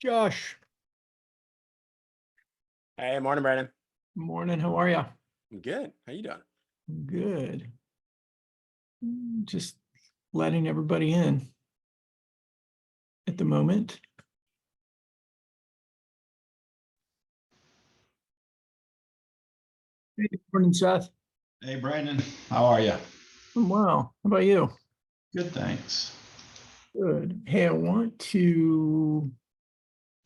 Josh, Hey, morning, Brandon. morning. How are you? I'm good. How you doing? Good. Just letting everybody in at the moment. Hey, morning, Seth. Hey Brandon, how are you? I'm well. How about you? Good, thanks. Good. Hey, I want to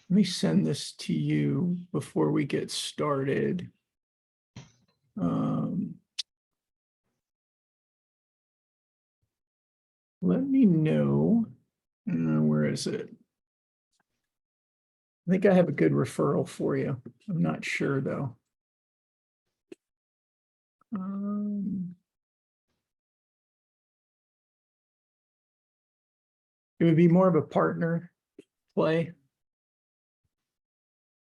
let me send this to you before we get started. Let me know. Where is it? I think I have a good referral for you. I'm not sure though. It would be more of a partner play.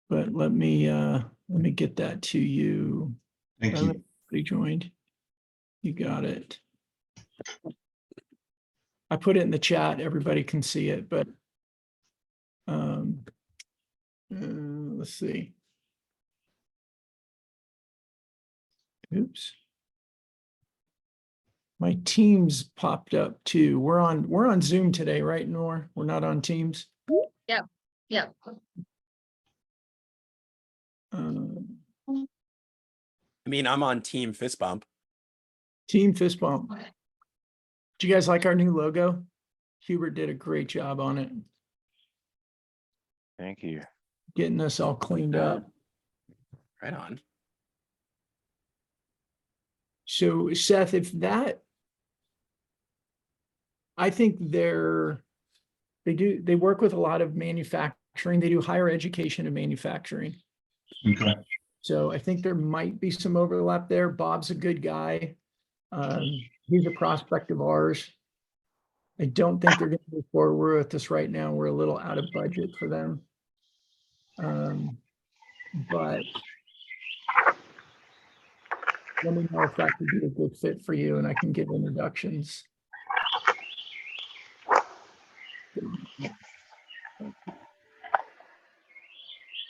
But let me get that to you. Thank you. Everybody joined. You got it. I put it in the chat. Everybody can see it, but let's see. Oops. My Teams popped up too. We're on Zoom today, right, Nor? We're not on Teams. Yeah. Um, I mean, I'm on Team Fist Bump. Team Fist Bump. Do you guys like our new logo? Hubert did a great job on it, Thank you. getting us all cleaned up. Right on. So Seth, I think they work with a lot of manufacturing. They do higher education and manufacturing. Okay. So I think there might be some overlap there. Bob's a good guy. He's a prospect of ours. I don't think they're going to move forward with this right now. We're a little out of budget for them. But let me know if that could be a good fit for you and I can give introductions.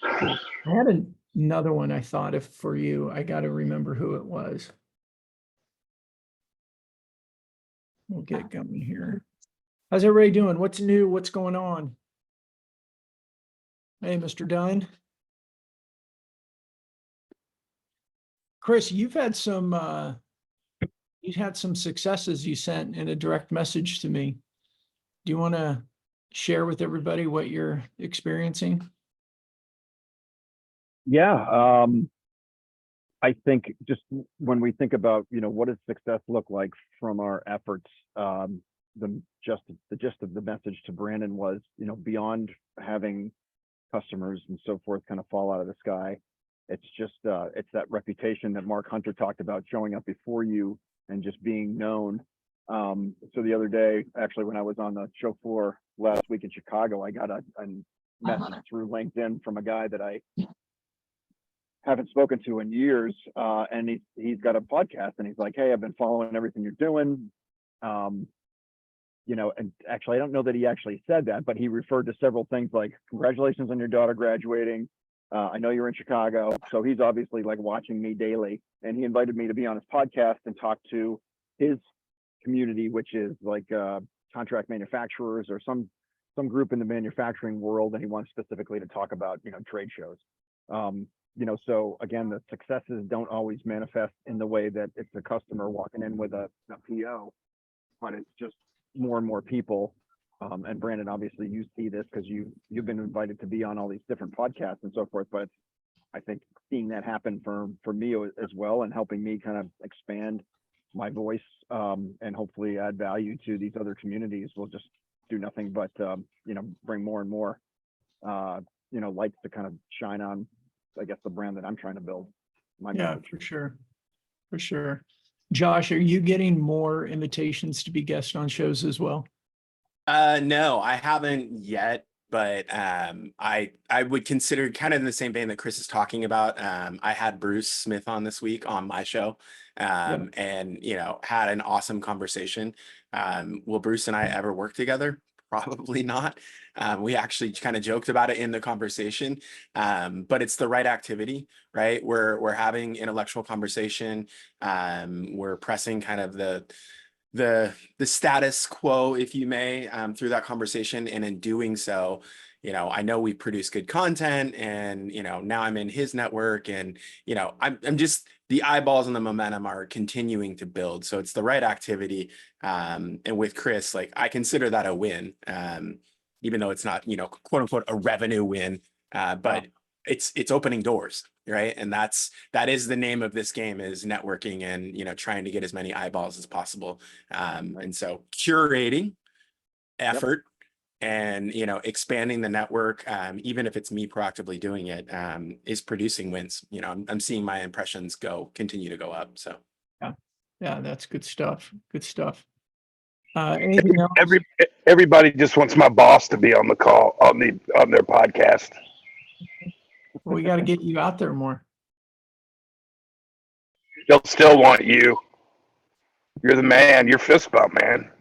I had another one I thought of for you. I got to remember who it was. We'll get going here. How's everybody doing? What's new? What's going on? Hey, Mr. Dunn. Chris, you've had some successes you sent in a direct message to me. Do you want to share with everybody what you're experiencing? Yeah. I think just when we think about, what does success look like from our efforts, the gist of the message to Brandon was, beyond having customers and so forth kind of fall out of the sky. It's just, it's that reputation that Mark Hunter talked about, showing up before you and just being known. So the other day, actually, when I was on the show floor last week in Chicago, I got a message through LinkedIn from a guy that I haven't spoken to in years, and he's got a podcast, and he's like, "Hey, I've been following everything you're doing." And actually, I don't know that he actually said that, but he referred to several things like, "Congratulations on your daughter graduating. I know you're in Chicago." So he's obviously like watching me daily, and he invited me to be on his podcast and talk to his community, which is like contract manufacturers or some group in the manufacturing world, and he wants specifically to talk about trade shows. So again, the successes don't always manifest in the way that it's a customer walking in with a PO, but it's just more and more people. And Brandon, obviously you see this because you've been invited to be on all these different podcasts and so forth, but I think seeing that happen for me as well, and helping me kind of expand my voice, and hopefully add value to these other communities, will just do nothing but bring more and more lights to kind of shine on, I guess, the brand that I'm trying to build. Yeah, for sure. Josh, are you getting more invitations to be guest on shows as well? No, I haven't yet, but I would consider, kind of in the same vein that Chris is talking about. I had Bruce Smith on this week on my show, and had an awesome conversation. Will Bruce and I ever work together? probably not. We actually kind of joked about it in the conversation, but it's the right activity, right? We're having intellectual conversation. We're pressing kind of the status quo, if you may, through that conversation. And in doing so, I know we produce good content, and now I'm in his network, and I'm just, the eyeballs and the momentum are continuing to build. So it's the right activity. And with Chris, like, I consider that a win, even though it's not, quote unquote, a revenue win, but it's opening doors, right? And that is the name of this game, is networking and, trying to get as many eyeballs as possible. And so curating effort and, expanding the network, even if it's me proactively doing it, is producing wins. I'm seeing my impressions continue to go up. So. Yeah, that's good stuff. Good stuff. Anything else? Everybody just wants my boss to be on the call on their podcast. Well, we got to get you out there more. They'll still want you. You're the man. You're fist bump, man.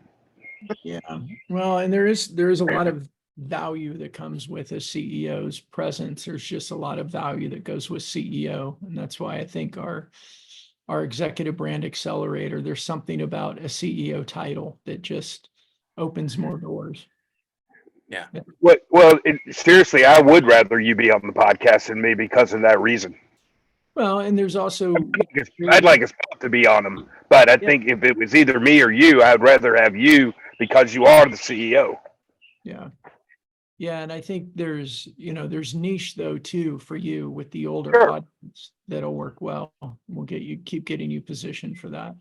Yeah. Well, and there is a lot of value that comes with a CEO's presence. There's just a lot of value that goes with CEO. And that's why I think our executive brand accelerator, there's something about a CEO title that just opens more doors. Yeah. Seriously, I would rather you be on the podcast than me because of that reason. Well, and there's also, I'd like us both to be on them, but I think if it was either me or you, I'd rather have you because you are the CEO. yeah. Yeah. And I think there's niche though too for you with the older Sure. audience that'll work well. We'll keep getting you positioned for that.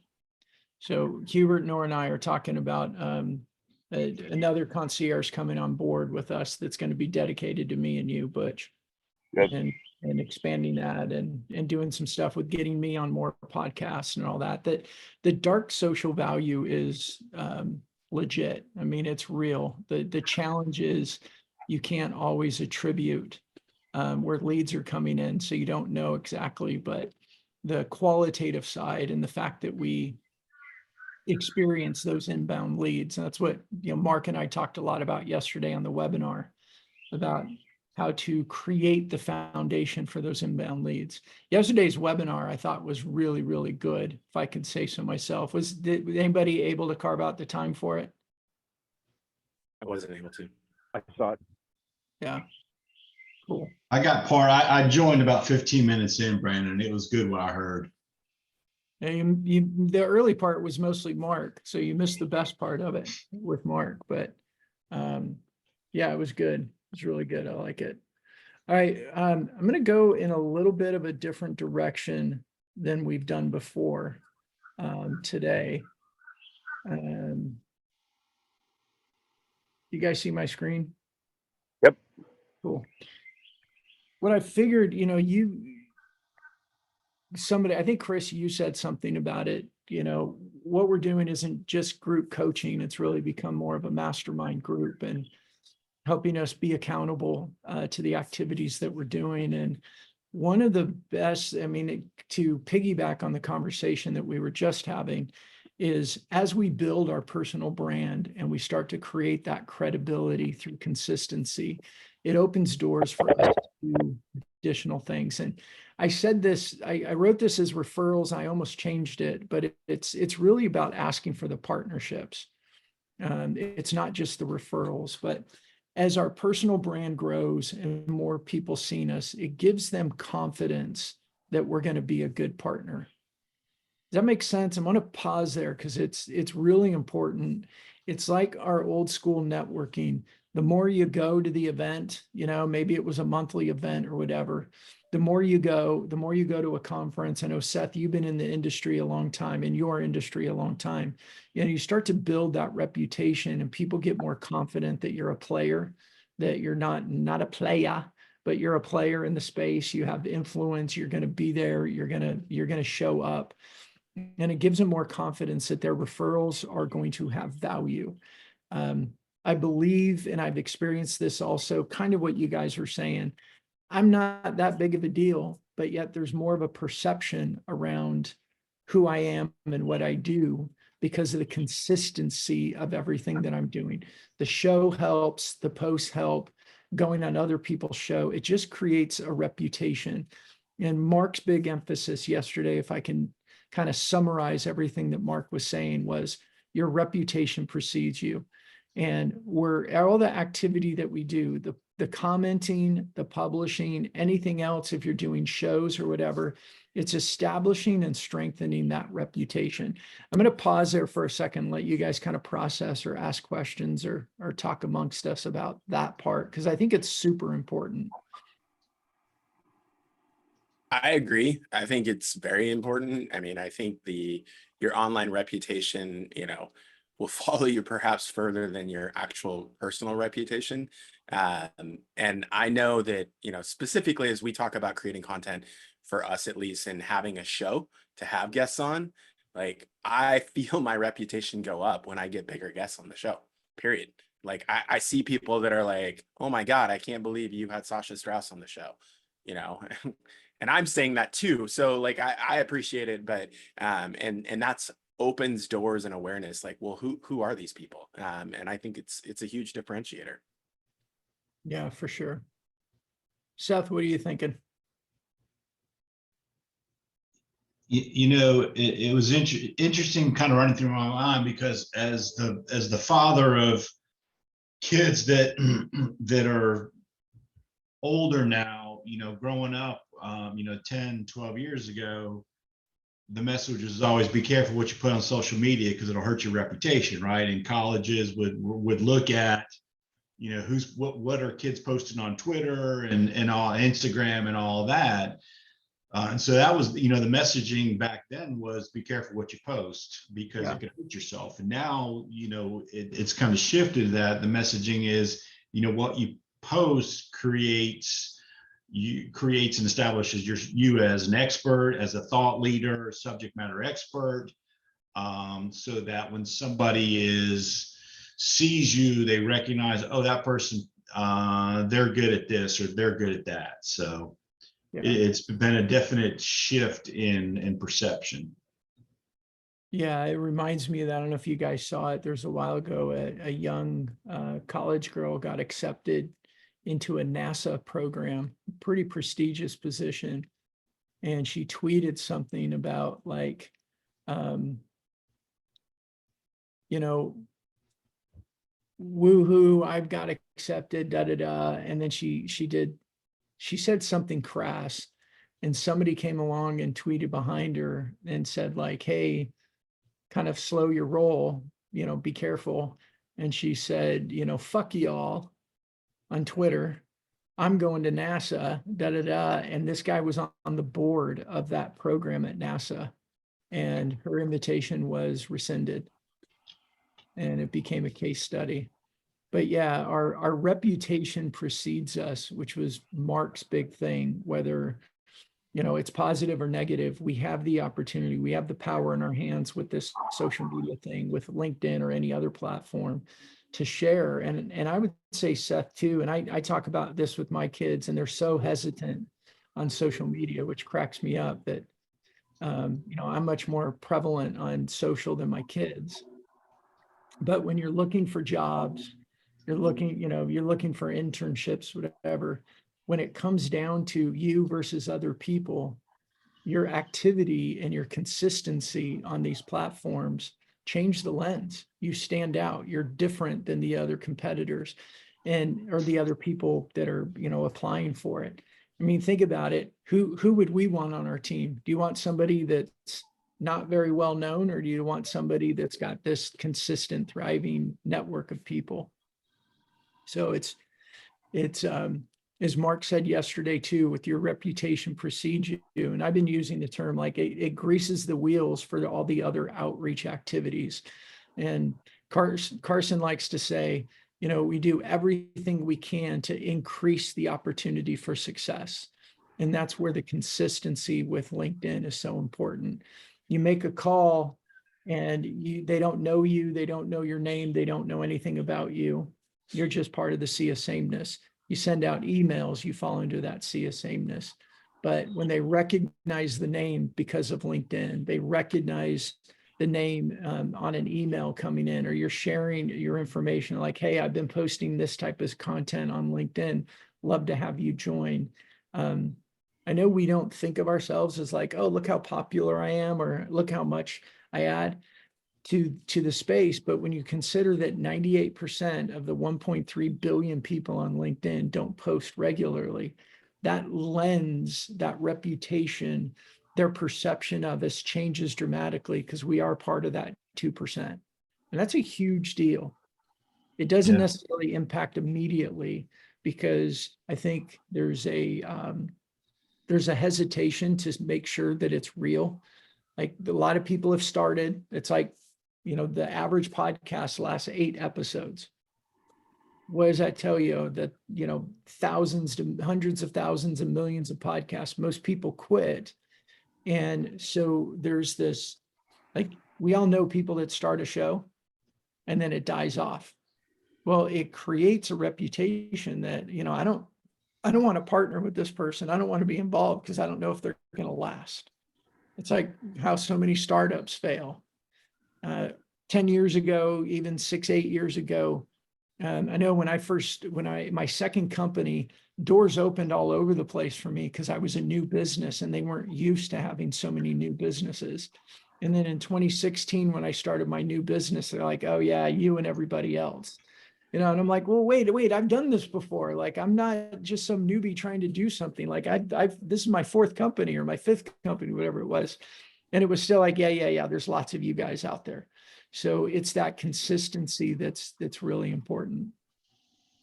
So Hubert, Nora, and I are talking about another concierge coming on board with us that's going to be dedicated to me and you, Butch. Good. And expanding that and doing some stuff with getting me on more podcasts and all that. That the dark social value is legit. I mean, it's real. The challenge is you can't always attribute where leads are coming in, so you don't know exactly, but the qualitative side and the fact that we experience those inbound leads. And that's what, Mark and I talked a lot about yesterday on the webinar, about how to create the foundation for those inbound leads. Yesterday's webinar, I thought, was really, really good, if I could say so myself. Was anybody able to carve out the time for it? I wasn't able to. I saw it. Yeah. Cool. I got I joined about 15 minutes in, Brandon. It was good what I heard. And the early part was mostly Mark, so you missed the best part of it with Mark. But yeah, it was good. It was really good. I like it. All right, I'm going to go in a little bit of a different direction than we've done before today. You guys see my screen? Yep. Cool. What I figured, I think, Chris, you said something about it. What we're doing isn't just group coaching. It's really become more of a mastermind group and helping us be accountable to the activities that we're doing. And one of the best, to piggyback on the conversation that we were just having, is as we build our personal brand and we start to create that credibility through consistency, it opens doors for us to do additional things. And I said this, I wrote this as referrals. I almost changed it, but it's really about asking for the partnerships. It's not just the referrals, but as our personal brand grows and more people seeing us, it gives them confidence that we're going to be a good partner. Does that make sense? I'm going to pause there because it's really important. It's like our old school networking. The more you go to the event, maybe it was a monthly event or whatever, the more you go to a conference. I know, Seth, you've been in the industry a long time, in your industry a long time. You start to build that reputation and people get more confident that you're a player, that you're not a playa, but you're a player in the space. You have influence. You're going to be there. You're going to show up. And it gives them more confidence that their referrals are going to have value. I believe, and I've experienced this also, kind of what you guys are saying. I'm not that big of a deal, but yet there's more of a perception around who I am and what I do because of the consistency of everything that I'm doing. The show helps, the posts help, going on other people's show. It just creates a reputation. And Mark's big emphasis yesterday, if I can kind of summarize everything that Mark was saying, was your reputation precedes you. And all the activity that we do, the commenting, the publishing, anything else, if you're doing shows or whatever, it's establishing and strengthening that reputation. I'm going to pause there for a second, let you guys kind of process or ask questions or talk amongst us about that part, because I think it's super important. I agree. I think it's very important. I mean, I think your online reputation, will follow you perhaps further than your actual personal reputation. And I know that, specifically as we talk about creating content for us, at least, and having a show to have guests on, like, I feel my reputation go up when I get bigger guests on the show, period. Like, I see people that are like, oh my God, I can't believe you had Sasha Strauss on the show, and I'm saying that too. So like, I appreciate it, but, and that's opens doors and awareness, like, well, who are these people? And I think it's a huge differentiator. Yeah, for sure. Seth, what are you thinking? It was interesting kind of running through my mind, because as the father of kids that that are older now, growing up, 10, 12 years ago, the message was always be careful what you put on social media, because it'll hurt your reputation, right? And colleges would look at, what are kids posting on Twitter and all Instagram and all that. And so that was, the messaging back then was be careful what you post, because it could hurt yourself. And now, it's kind of shifted that the messaging is, what you post creates and establishes you as an expert, as a thought leader, subject matter expert, so that when somebody sees you, they recognize, oh, that person, they're good at this or they're good at that. So it's been a definite shift in perception. Yeah, it reminds me of that. I don't know if you guys saw it. There's a while ago, a young college girl got accepted into a NASA program, pretty prestigious position. And she tweeted something about like, woohoo, I've got accepted, da da da. And then she said something crass, and somebody came along and tweeted behind her and said like, hey, kind of slow your roll, be careful. And she said, fuck y'all, on Twitter. I'm going to NASA, da da da. And this guy was on the board of that program at NASA, and her invitation was rescinded, and it became a case study. But yeah, our reputation precedes us, which was Mark's big thing. Whether it's positive or negative, we have the opportunity, we have the power in our hands with this social media thing, with LinkedIn or any other platform, to share. And I would say, Seth, too, and I talk about this with my kids, and they're so hesitant on social media, which cracks me up that, I'm much more prevalent on social than my kids. But when you're looking for jobs, you're looking for internships, whatever, when it comes down to you versus other people, your activity and your consistency on these platforms change the lens. You stand out. You're different than the other competitors or the other people that are, applying for it. I mean, think about it. Who would we want on our team? Do you want somebody that's not very well known, or do you want somebody that's got this consistent, thriving network of people? So it's as Mark said yesterday too, with your reputation precedes you. And I've been using the term like it greases the wheels for all the other outreach activities. And Carson likes to say, we do everything we can to increase the opportunity for success. And that's where the consistency with LinkedIn is so important. You make a call and they don't know you, they don't know your name, they don't know anything about you. You're just part of the sea of sameness. You send out emails, you fall into that sea of sameness. But when they recognize the name because of LinkedIn, they recognize the name on an email coming in, or you're sharing your information like, hey, I've been posting this type of content on LinkedIn. Love to have you join. I know we don't think of ourselves as like, oh, look how popular I am, or look how much I add to the space. But when you consider that 98% of the 1.3 billion people on LinkedIn don't post regularly, that lens, that reputation, their perception of us changes dramatically because we are part of that 2%. And that's a huge deal. It doesn't Yeah. necessarily impact immediately, because I think there's a hesitation to make sure that it's real. Like a lot of people have started, it's like, the average podcast lasts 8 episodes. What does that tell you? That, thousands to hundreds of thousands and millions of podcasts, most people quit. And so there's this, like, we all know people that start a show and then it dies off. Well, it creates a reputation that, I don't want to partner with this person. I don't want to be involved because I don't know if they're going to last. It's like how so many startups fail. 10 years ago, even 6-8 years ago, I know my second company, doors opened all over the place for me because I was a new business and they weren't used to having so many new businesses. And then in 2016, when I started my new business, they're like, oh yeah, you and everybody else. And I'm like, well, wait, I've done this before. Like, I'm not just some newbie trying to do something. Like this is my 4th company or my 5th company, whatever it was. And it was still like, yeah, there's lots of you guys out there. So it's that consistency that's really important.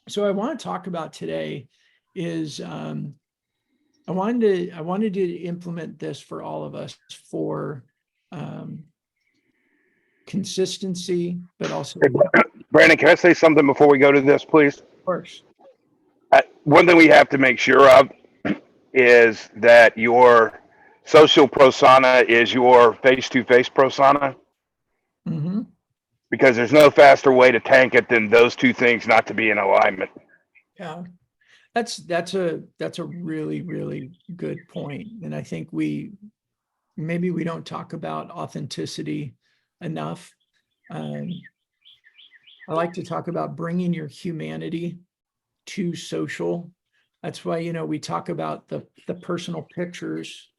So I want to talk about today is I wanted to implement this for all of us for consistency, but also Brandon, can I say something before we go to this, please? of course. One thing we have to make sure of is that your social persona is your face-to-face persona, Mm-hmm. because there's no faster way to tank it than those two things not to be in alignment. Yeah, that's a really, really good point. And I think maybe we don't talk about authenticity enough. I like to talk about bringing your humanity to social. That's why, we talk about the personal pictures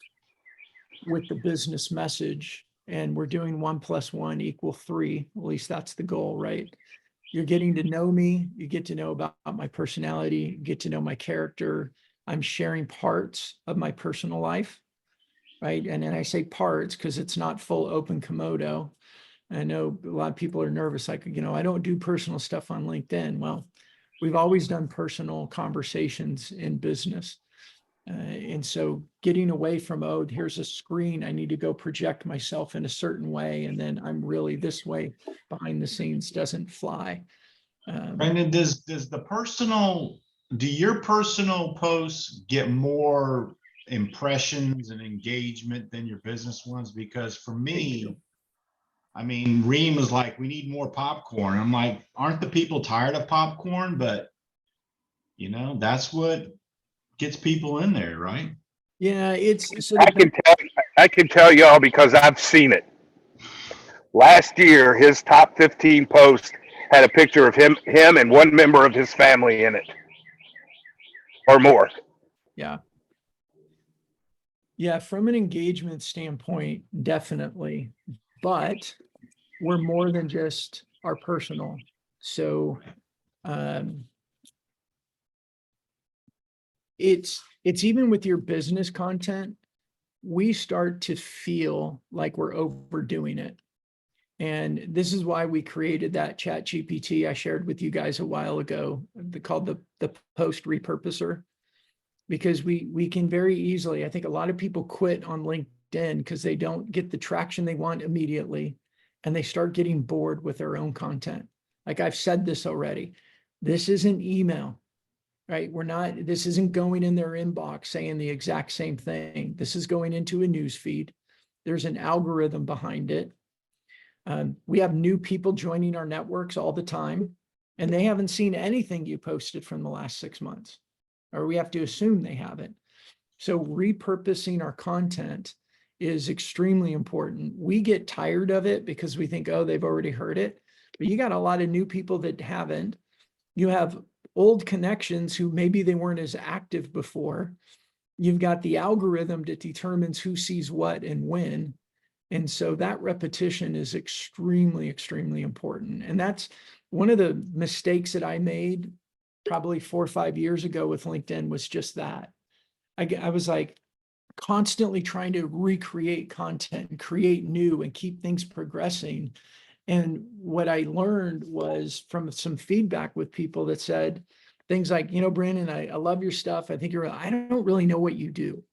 with the business message, and we're doing 1 + 1 = 3. At least that's the goal, right? You're getting to know me. You get to know about my personality, get to know my character. I'm sharing parts of my personal life, right? And then I say parts because it's not full open Komodo. I know a lot of people are nervous, like, I don't do personal stuff on LinkedIn. Well, we've always done personal conversations in business. And so getting away from, oh, here's a screen, I need to go project myself in a certain way, and then I'm really this way behind the scenes, doesn't fly. Brandon, do your personal posts get more impressions and engagement than your business ones? Because for me, I mean, Reem was like, we need more popcorn. I'm like, aren't the people tired of popcorn? But that's what gets people in there, right? Yeah, I can tell y'all because I've seen it. Last year, his top 15 posts had a picture of him and one member of his family in it, or more. Yeah. Yeah, from an engagement standpoint, definitely. But we're more than just our personal. So it's even with your business content, we start to feel like we're overdoing it. And this is why we created that ChatGPT I shared with you guys a while ago, called the post repurposer, because we can very easily, I think a lot of people quit on LinkedIn because they don't get the traction they want immediately, and they start getting bored with their own content. Like I've said this already, this isn't email, right? This isn't going in their inbox saying the exact same thing. This is going into a news feed. There's an algorithm behind it. We have new people joining our networks all the time, and they haven't seen anything you posted from the last 6 months, or we have to assume they haven't. So repurposing our content is extremely important. We get tired of it because we think, oh, they've already heard it. But you got a lot of new people that haven't. You have old connections who maybe they weren't as active before. You've got the algorithm that determines who sees what and when. And so that repetition is extremely, extremely important. And that's one of the mistakes that I made probably 4 or 5 years ago with LinkedIn, was just that. I was like constantly trying to recreate content and create new and keep things progressing. And what I learned was from some feedback with people that said things like, Brandon, I love your stuff. I think I don't really know what you do.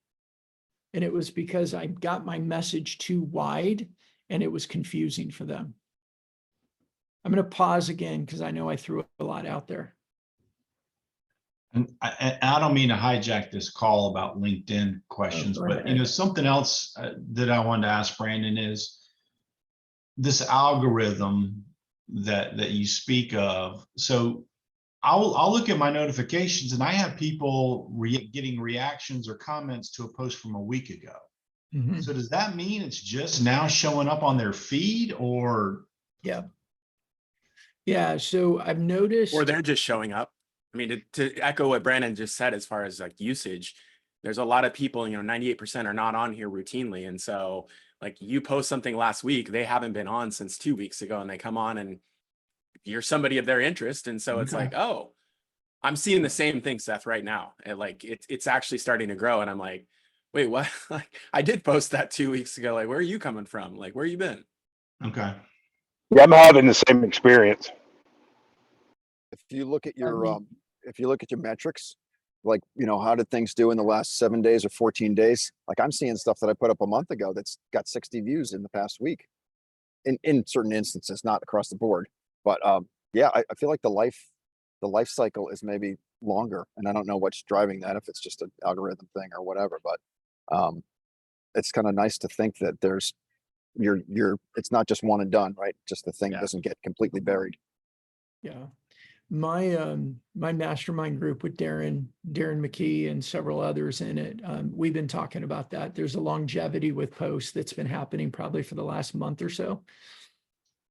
And it was because I got my message too wide and it was confusing for them. I'm going to pause again because I know I threw a lot out there. And I don't mean to hijack this call about LinkedIn questions, go but ahead. something else that I wanted to ask Brandon is this algorithm that you speak of. So I'll look at my notifications and I have people getting reactions or comments to a post from a week ago. Mhm. So does that mean it's just now showing up on their feed, or? Yeah. Yeah. So I've noticed. Or they're just showing up. I mean, to echo what Brandon just said, as far as like usage, there's a lot of people, 98% are not on here routinely. And so like you post something last week, they haven't been on since 2 weeks ago, and they come on and you're somebody of their interest. And so it's Okay. like, oh, I'm seeing the same thing, Seth, right now. And like, it's actually starting to grow. And I'm like, wait, what? Like, I did post that 2 weeks ago. Like, where are you coming from? Like, where you been? Okay. Yeah, I'm having the same experience. If you look at I your mean- if you look at your metrics, like, how did things do in the last 7 days or 14 days? Like, I'm seeing stuff that I put up a month ago that's got 60 views in the past week. In certain instances, not across the board. But yeah, I feel like the life cycle is maybe longer, and I don't know what's driving that, if it's just an algorithm thing or whatever. But it's kind of nice to think that there's it's not just one and done, right? Just the thing Yeah. doesn't get completely buried. Yeah. My mastermind group with Darren McKee and several others in it, we've been talking about that. There's a longevity with posts that's been happening probably for the last month or so.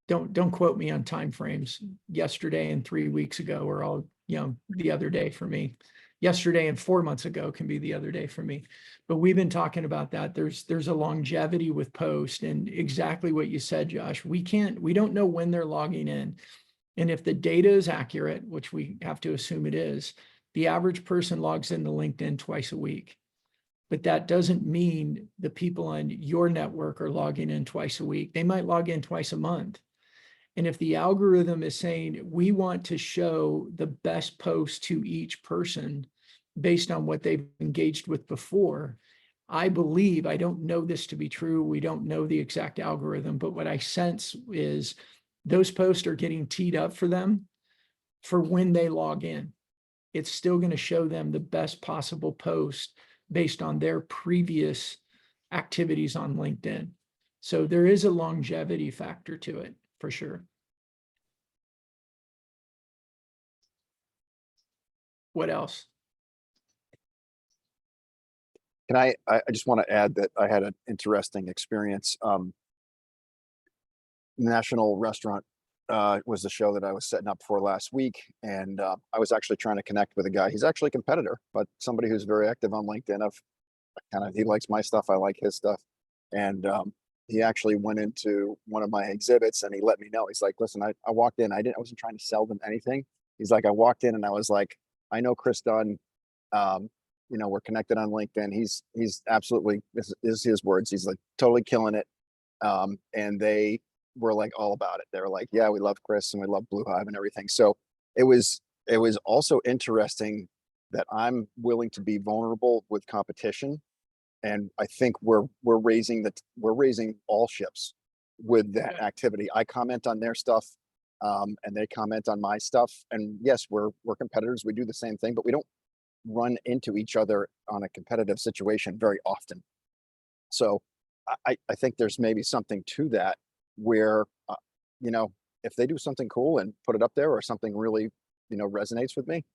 Don't quote me on time frames. Yesterday and 3 weeks ago are all, the other day for me. Yesterday and 4 months ago can be the other day for me. But we've been talking about that. There's a longevity with post, and exactly what you said, Josh. We don't know when they're logging in. And if the data is accurate, which we have to assume it is, the average person logs into LinkedIn twice a week. But that doesn't mean the people on your network are logging in twice a week. They might log in twice a month. And if the algorithm is saying we want to show the best post to each person based on what they've engaged with before, I believe, I don't know this to be true. We don't know the exact algorithm, but what I sense is those posts are getting teed up for them for when they log in. It's still going to show them the best possible post based on their previous activities on LinkedIn. So there is a longevity factor to it for sure. What else? Can I just want to add that I had an interesting experience. National Restaurant was the show that I was setting up for last week. And I was actually trying to connect with a guy. He's actually a competitor, but somebody who's very active on LinkedIn. He likes my stuff. I like his stuff. And he actually went into one of my exhibits and he let me know. He's like, listen, I walked in, I wasn't trying to sell them anything. He's like, I walked in and I was like, I know Chris Dunn. We're connected on LinkedIn. He's absolutely, this is his words. He's like totally killing it. And they were like all about it. They were like, yeah, we love Chris and we love Blue Hive and everything. So it was also interesting that I'm willing to be vulnerable with competition. And I think we're raising all ships with that activity. I comment on their stuff, and they comment on my stuff. And yes, we're competitors. We do the same thing, but we don't run into each other on a competitive situation very often. So I think there's maybe something to that where, if they do something cool and put it up there or something really, resonates with me,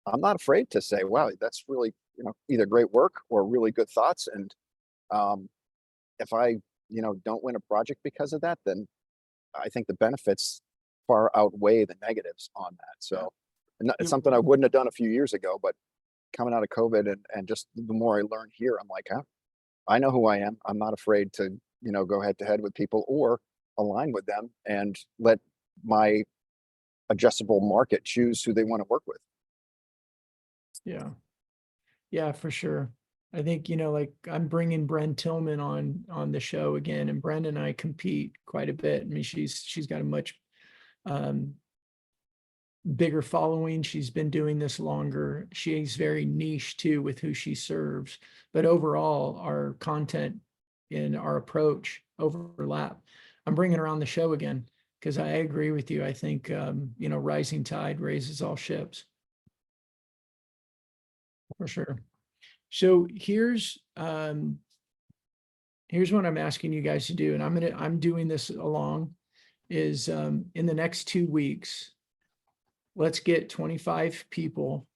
I'm not afraid to say, wow, that's really, either great work or really good thoughts. And if I, don't win a project because of that, then I think the benefits far outweigh the negatives on that. So it's something I wouldn't have done a few years ago, but coming out of COVID and just the more I learn here, I'm like, I know who I am. I'm not afraid to, go head to head with people or align with them and let my adjustable market choose who they want to work with. Yeah. Yeah, for sure. I think, like I'm bringing Bren Tillman on the show again, and Bren and I compete quite a bit. I mean, she's got a much bigger following. She's been doing this longer. She's very niche too with who she serves. But overall, our content and our approach overlap. I'm bringing her on the show again because I agree with you. I think, rising tide raises all ships. For sure. So here's what I'm asking you guys to do, and I'm doing this along, is in the next 2 weeks, let's get 25 people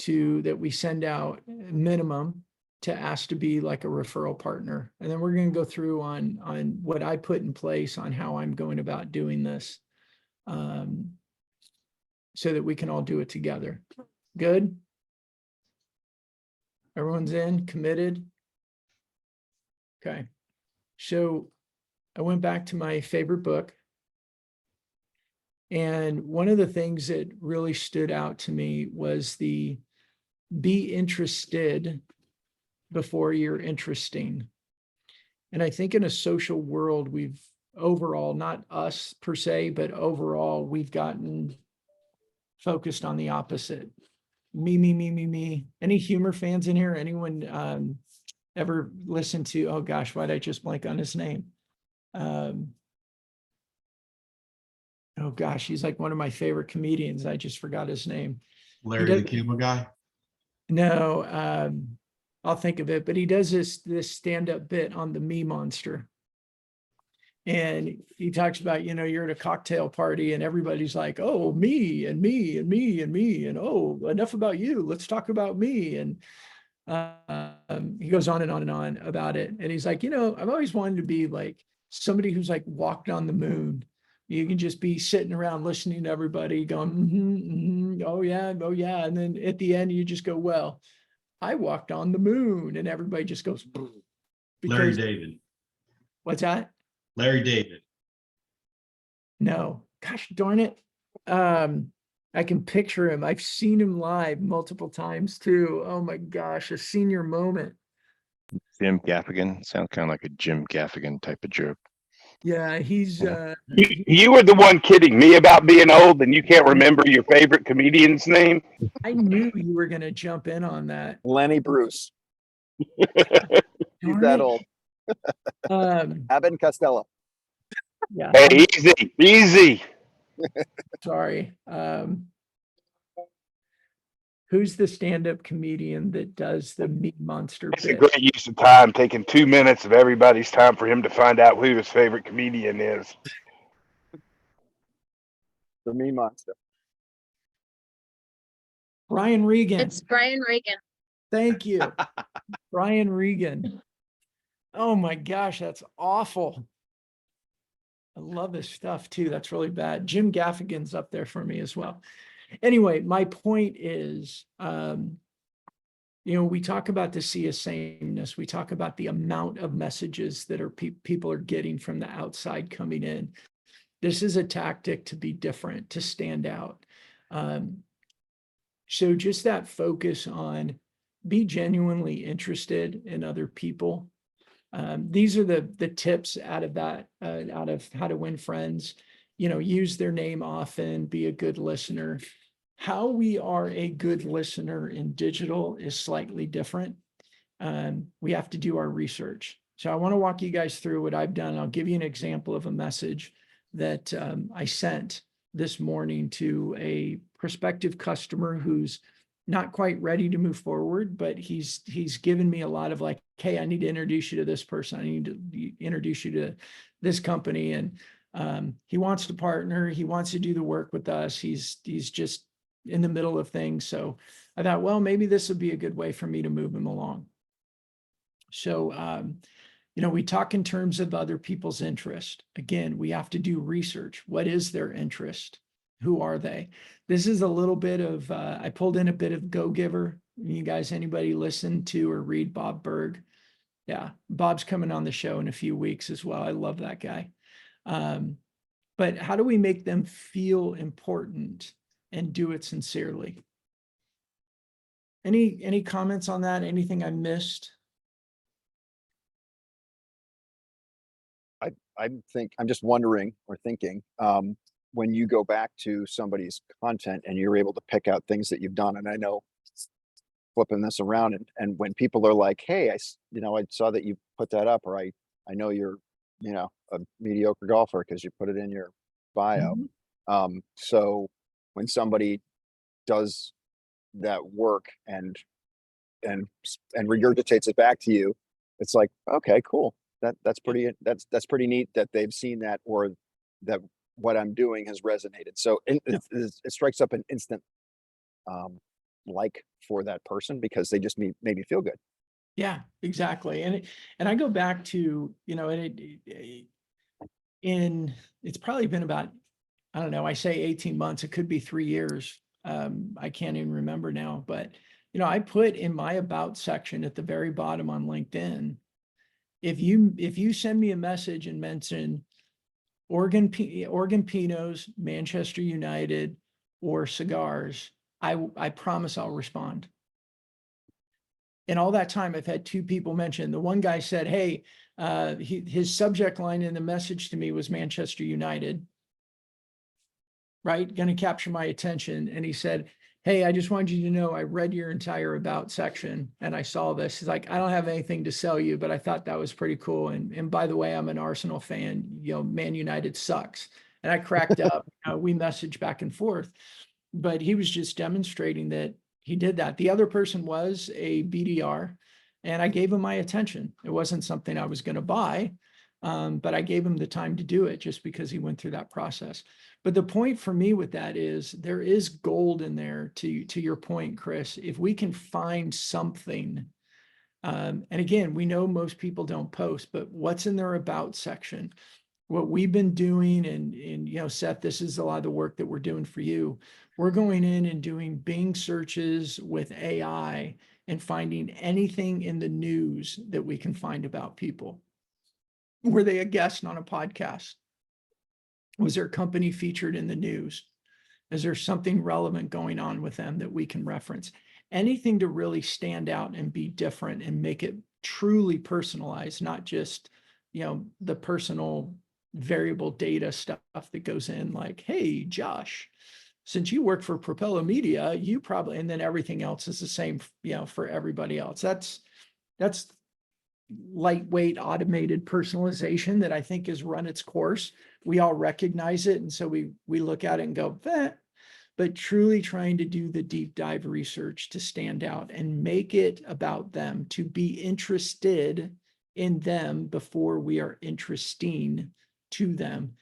that we send out minimum to ask to be like a referral partner. And then we're going to go through on what I put in place on how I'm going about doing this, so that we can all do it together. Good? Everyone's in, committed? Okay. So I went back to my favorite book. And one of the things that really stood out to me was the be interested before you're interesting. And I think in a social world, we've overall, not us per se, but overall, we've gotten focused on the opposite. Me. Any humor fans in here? Anyone ever listen to, oh gosh, why'd I just blank on his name? Oh gosh, he's like one of my favorite comedians. I just forgot his name. Larry the Cable Guy. No, I'll think of it, but he does this stand-up bit on the Me Monster. And he talks about, you're at a cocktail party and everybody's like, oh, me and me and me and me. And oh, enough about you. Let's talk about me. And he goes on and on and on about it. And he's like, I've always wanted to be like somebody who's like walked on the moon. You can just be sitting around listening to everybody going, oh yeah. And then at the end, you just go, well, I walked on the moon, and everybody just goes, Larry David. What's that? Larry David. No, gosh darn it. I can picture him. I've seen him live multiple times too. Oh my gosh, a senior moment. Jim Gaffigan. Sounds kind of like a Jim Gaffigan type of joke. Yeah, he's You were the one kidding me about being old and you can't remember your favorite comedian's name. I knew you were gonna jump in on that. Lenny Bruce. He's Darn that it. old. Abbott and Costello. Yeah, Hey, easy. sorry. Who's the stand-up comedian that does the Me Monster It's a bit? great use of time, taking 2 minutes of everybody's time for him to find out who his favorite comedian is. The Me Monster. Brian Regan. It's Brian Regan. Thank you. Brian Regan. Oh my gosh, that's awful. I love his stuff too. That's really bad. Jim Gaffigan's up there for me as well. Anyway, my point is, we talk about the sea of sameness. We talk about the amount of messages that people are getting from the outside coming in. This is a tactic to be different, to stand out. So just that focus on be genuinely interested in other people. These are the tips out of that, out of How to Win Friends. Use their name often, be a good listener. How we are a good listener in digital is slightly different. We have to do our research. So I want to walk you guys through what I've done. I'll give you an example of a message that I sent this morning to a prospective customer who's not quite ready to move forward, but he's given me a lot of like, hey, I need to introduce you to this person. I need to introduce you to this company. And he wants to partner. He wants to do the work with us. He's just in the middle of things. So I thought, well, maybe this would be a good way for me to move him along. So we talk in terms of other people's interest. Again, we have to do research. What is their interest? Who are they? This is a little bit of, I pulled in a bit of Go Giver. You guys, anybody listen to or read Bob Berg? Yeah, Bob's coming on the show in a few weeks as well. I love that guy. But how do we make them feel important and do it sincerely? Any comments on that? Anything I missed? I'm just wondering or thinking, when you go back to somebody's content and you're able to pick out things that you've done, and I know flipping this around and when people are like, hey, I saw that you put that up, or I know you're, a mediocre golfer because you put it in your bio. So when somebody does that work and regurgitates it back to you, it's like, okay, cool. That's pretty neat that they've seen that, or that what I'm doing has resonated. So it strikes up an instant like for that person because they just made me feel good. Yeah, exactly. And I go back to, it's probably been about, I don't know, I say 18 months, it could be 3 years. I can't even remember now, but I put in my about section at the very bottom on LinkedIn, if you send me a message and mention Oregon Pinots, Manchester United, or cigars, I promise I'll respond. In all that time, I've had 2 people mention. The one guy said, hey, his subject line in the message to me was Manchester United, right? Going to capture my attention. And he said, hey, I just wanted you to know I read your entire about section and I saw this. He's like, I don't have anything to sell you, but I thought that was pretty cool. And by the way, I'm an Arsenal fan. Man United sucks. And I cracked up. We messaged back and forth, but he was just demonstrating that he did that. The other person was a BDR, and I gave him my attention. It wasn't something I was going to buy, but I gave him the time to do it just because he went through that process. But the point for me with that is there is gold in there, to your point, Chris. If we can find something, and again, we know most people don't post, but what's in their about section? What we've been doing, and Seth, this is a lot of the work that we're doing for you. We're going in and doing Bing searches with AI and finding anything in the news that we can find about people. Were they a guest on a podcast? Was their company featured in the news? Is there something relevant going on with them that we can reference? Anything to really stand out and be different and make it truly personalized, not just, the personal variable data stuff that goes in like, hey, Josh, since you work for Propello Media, you probably, and then everything else is the same, for everybody else. That's lightweight automated personalization that I think has run its course. We all recognize it. And so we look at it and go, but truly trying to do the deep dive research to stand out and make it about them, to be interested in them before we are interesting to them.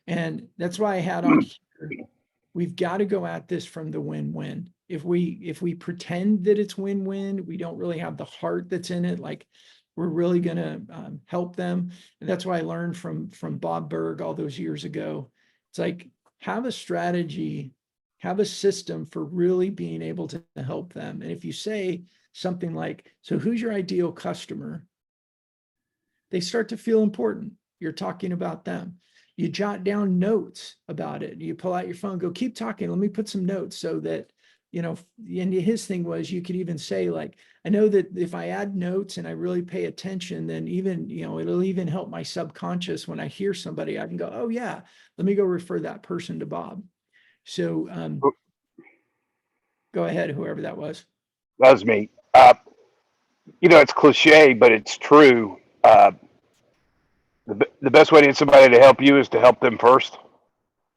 And that's why I had on here, we've got to go at this from the win-win. If we pretend that it's win-win, we don't really have the heart that's in it. Like, we're really going to help them. And that's why I learned from Bob Berg all those years ago. It's like, have a strategy, have a system for really being able to help them. And if you say something like, so who's your ideal customer? They start to feel important. You're talking about them. You jot down notes about it. You pull out your phone, go, keep talking. Let me put some notes so that, and his thing was, you could even say like, I know that if I add notes and I really pay attention, then even, it'll even help my subconscious when I hear somebody, I can go, oh yeah, let me go refer that person to Bob. So go ahead, whoever that was. That was me. It's cliche, but it's true. The best way to get somebody to help you is to help them first.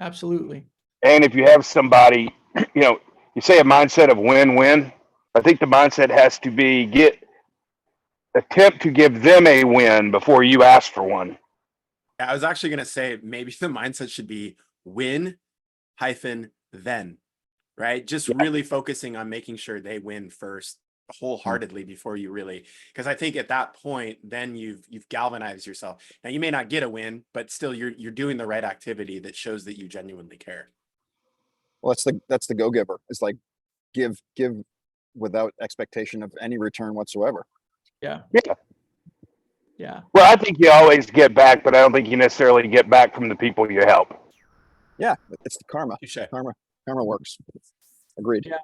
Absolutely. And if you have somebody, you say a mindset of win-win. I think the mindset has to be attempt to give them a win before you ask for one. I was actually going to say maybe the mindset should be win - then, right? Just really focusing on making sure they win first wholeheartedly before you really, because I think at that point, then you've galvanized yourself. Now you may not get a win, but still you're doing the right activity that shows that you genuinely care. Well, that's the go giver. It's like give without expectation of any return whatsoever. Yeah. Yeah. Yeah. Well, I think you always get back, but I don't think you necessarily get back from the people you help. Yeah, it's the karma. Touche. Karma works. Agreed. Yeah.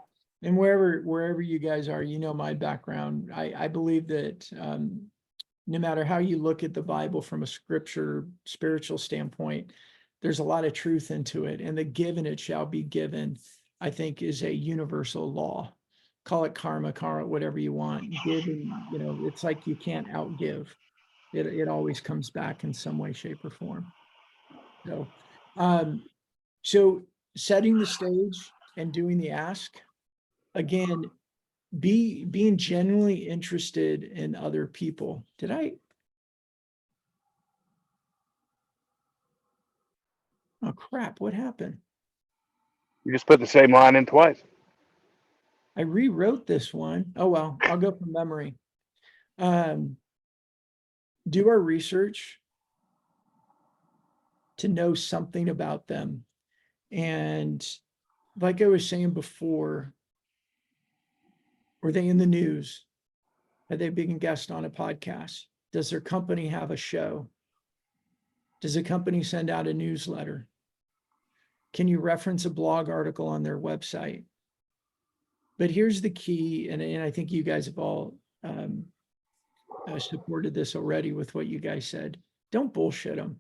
And wherever you guys are, you know, my background, I believe that no matter how you look at the Bible from a scripture, spiritual standpoint, there's a lot of truth into it. And the given it shall be given, I think, is a universal law. Call it karma, whatever you want. Giving, you know, it's like you can't outgive. It always comes back in some way, shape, or form. So, so setting the stage and doing the ask, again, being genuinely interested in other people. Did I? Oh crap, what happened? You just put the same line in twice. I rewrote this one. Oh well, I'll go from memory. Do our research to know something about them. And like I was saying before, were they in the news? Have they been a guest on a podcast? Does their company have a show? Does the company send out a newsletter? Can you reference a blog article on their website? But here's the key, and I think you guys have all supported this already with what you guys said. Don't bullshit them.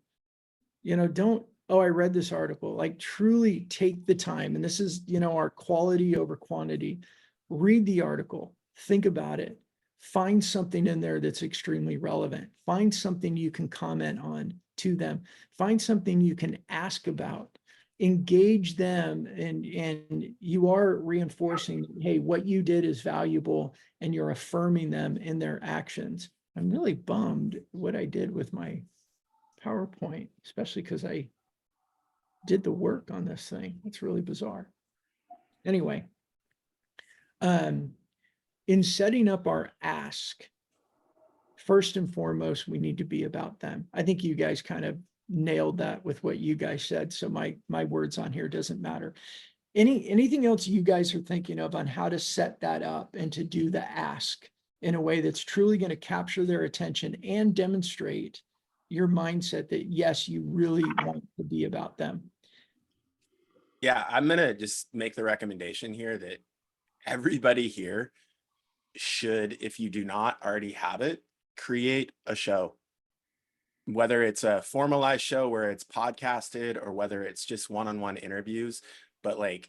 You know, don't, oh, I read this article. Like, truly take the time. And this is, you know, our quality over quantity. Read the article, think about it, find something in there that's extremely relevant. Find something you can comment on to them. Find something you can ask about. Engage them, and you are reinforcing, hey, what you did is valuable, and you're affirming them in their actions. I'm really bummed what I did with my PowerPoint, especially because I did the work on this thing. It's really bizarre. Anyway, in setting up our ask, first and foremost, we need to be about them. I think you guys kind of nailed that with what you guys said. So my words on here doesn't matter. Anything else you guys are thinking of on how to set that up and to do the ask in a way that's truly going to capture their attention and demonstrate your mindset that yes, you really want to be about them? Yeah, I'm gonna just make the recommendation here that everybody here should, if you do not already have it, create a show. Whether it's a formalized show where it's podcasted or whether it's just one-on-one interviews, but like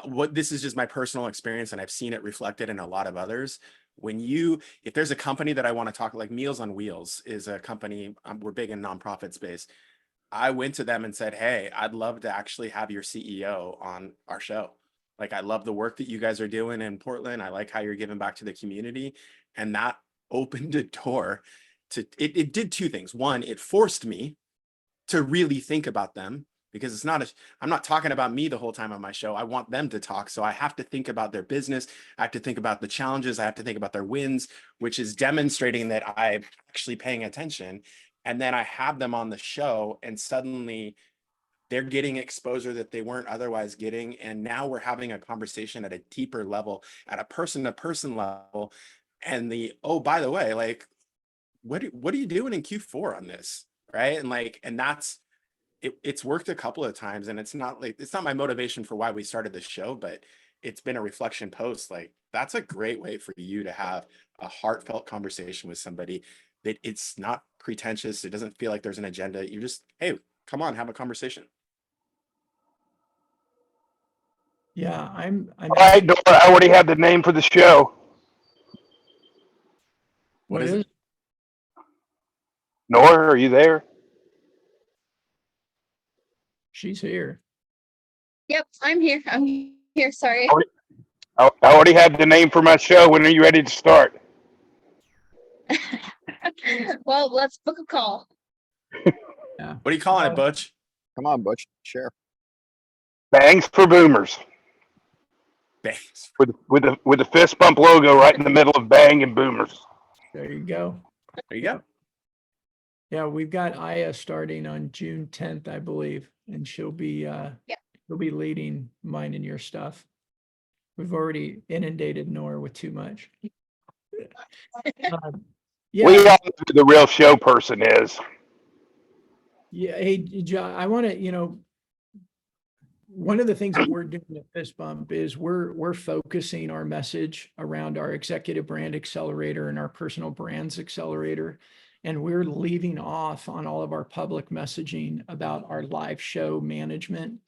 what this is just my personal experience, and I've seen it reflected in a lot of others. If there's a company that I want to talk, like Meals on Wheels is a company, we're big in nonprofit space. I went to them and said, hey, I'd love to actually have your CEO on our show. Like, I love the work that you guys are doing in Portland. I like how you're giving back to the community. And that opened a door to, it did two things. One, it forced me to really think about them, because I'm not talking about me the whole time on my show. I want them to talk. So I have to think about their business. I have to think about the challenges. I have to think about their wins, which is demonstrating that I'm actually paying attention. And then I have them on the show, and suddenly they're getting exposure that they weren't otherwise getting. And now we're having a conversation at a deeper level, at a person-to-person level. And oh, by the way, like, what are you doing in Q4 on this? Right. And that's, it's worked a couple of times, and it's not my motivation for why we started the show, but it's been a reflection post. Like, that's a great way for you to have a heartfelt conversation with somebody that it's not pretentious. It doesn't feel like there's an agenda. You just, hey, come on, have a conversation. Yeah, I'm All right, Nora, I already have the name for the show. What is it? Nora, are you there? She's here. Yep, I'm here. I'm here. Sorry. I already have the name for my show. When are you ready to start? Well, let's book a call. Yeah. What are you calling it, Butch? Come on, Butch, share. Bangs for Boomers. Thanks. with the fist bump logo right in the middle of Bang and Boomers. There you go. There you go. Yeah, we've got Aya starting on June 10th, I believe, and she'll be leading mine and your stuff. We've already inundated Nora with too much. We Yeah, all know who the real show person is. yeah. Hey, John, I want to, one of the things that we're doing at Fist Bump is we're focusing our message around our executive brand accelerator and our personal brands accelerator. And we're leaving off on all of our public messaging about our live show management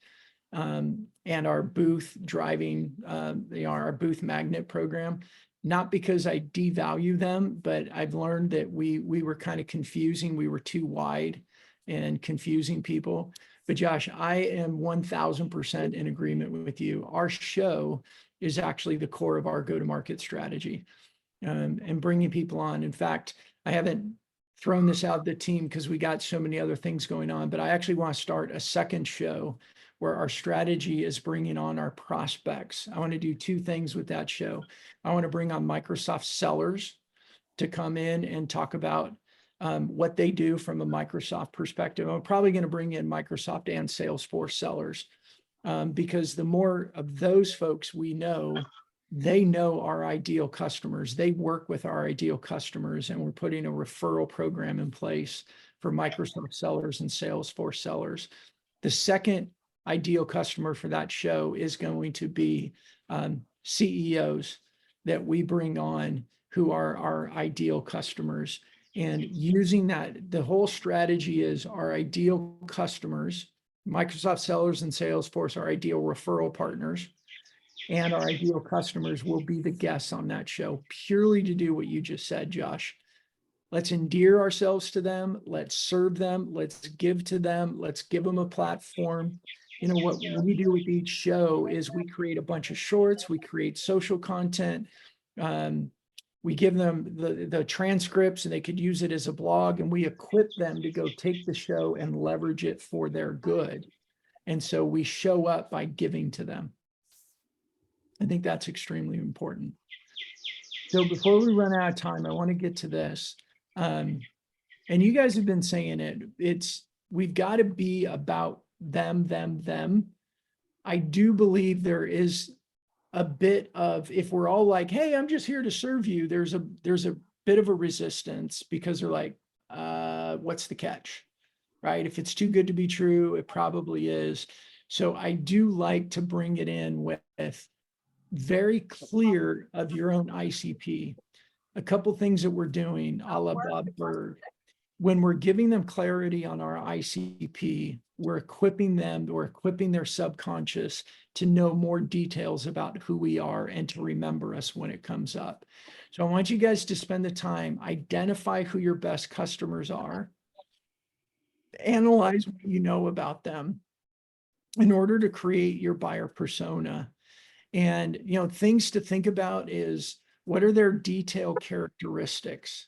and our booth driving, our booth magnet program. Not because I devalue them, but I've learned that we were kind of confusing. We were too wide and confusing people. But Josh, I am 1000% in agreement with you. Our show is actually the core of our go-to-market strategy and bringing people on. In fact, I haven't thrown this out the team because we got so many other things going on, but I actually want to start a second show where our strategy is bringing on our prospects. I want to do two things with that show. I want to bring on Microsoft sellers to come in and talk about what they do from a Microsoft perspective. I'm probably going to bring in Microsoft and Salesforce sellers because the more of those folks we know, they know our ideal customers. They work with our ideal customers, and we're putting a referral program in place for Microsoft sellers and Salesforce sellers. The second ideal customer for that show is going to be CEOs that we bring on who are our ideal customers. And using that, the whole strategy is our ideal customers, Microsoft sellers and Salesforce, our ideal referral partners, and our ideal customers will be the guests on that show, purely to do what you just said, Josh. Let's endear ourselves to them. Let's serve them. Let's give to them. Let's give them a platform. What we do with each show is we create a bunch of shorts. We create social content. We give them the transcripts and they could use it as a blog, and we equip them to go take the show and leverage it for their good. And so we show up by giving to them. I think that's extremely important. So before we run out of time, I want to get to this. And you guys have been saying it, we've got to be about them. I do believe there is a bit of, if we're all like, hey, I'm just here to serve you, there's a bit of a resistance because they're like, what's the catch, right? If it's too good to be true, it probably is. So I do like to bring it in with very clear of your own ICP. A couple things that we're doing, a la Bob Burg. When we're giving them clarity on our ICP, we're equipping them, we're equipping their subconscious to know more details about who we are and to remember us when it comes up. So I want you guys to spend the time, identify who your best customers are, analyze what you know about them in order to create your buyer persona. And, things to think about is, what are their detailed characteristics?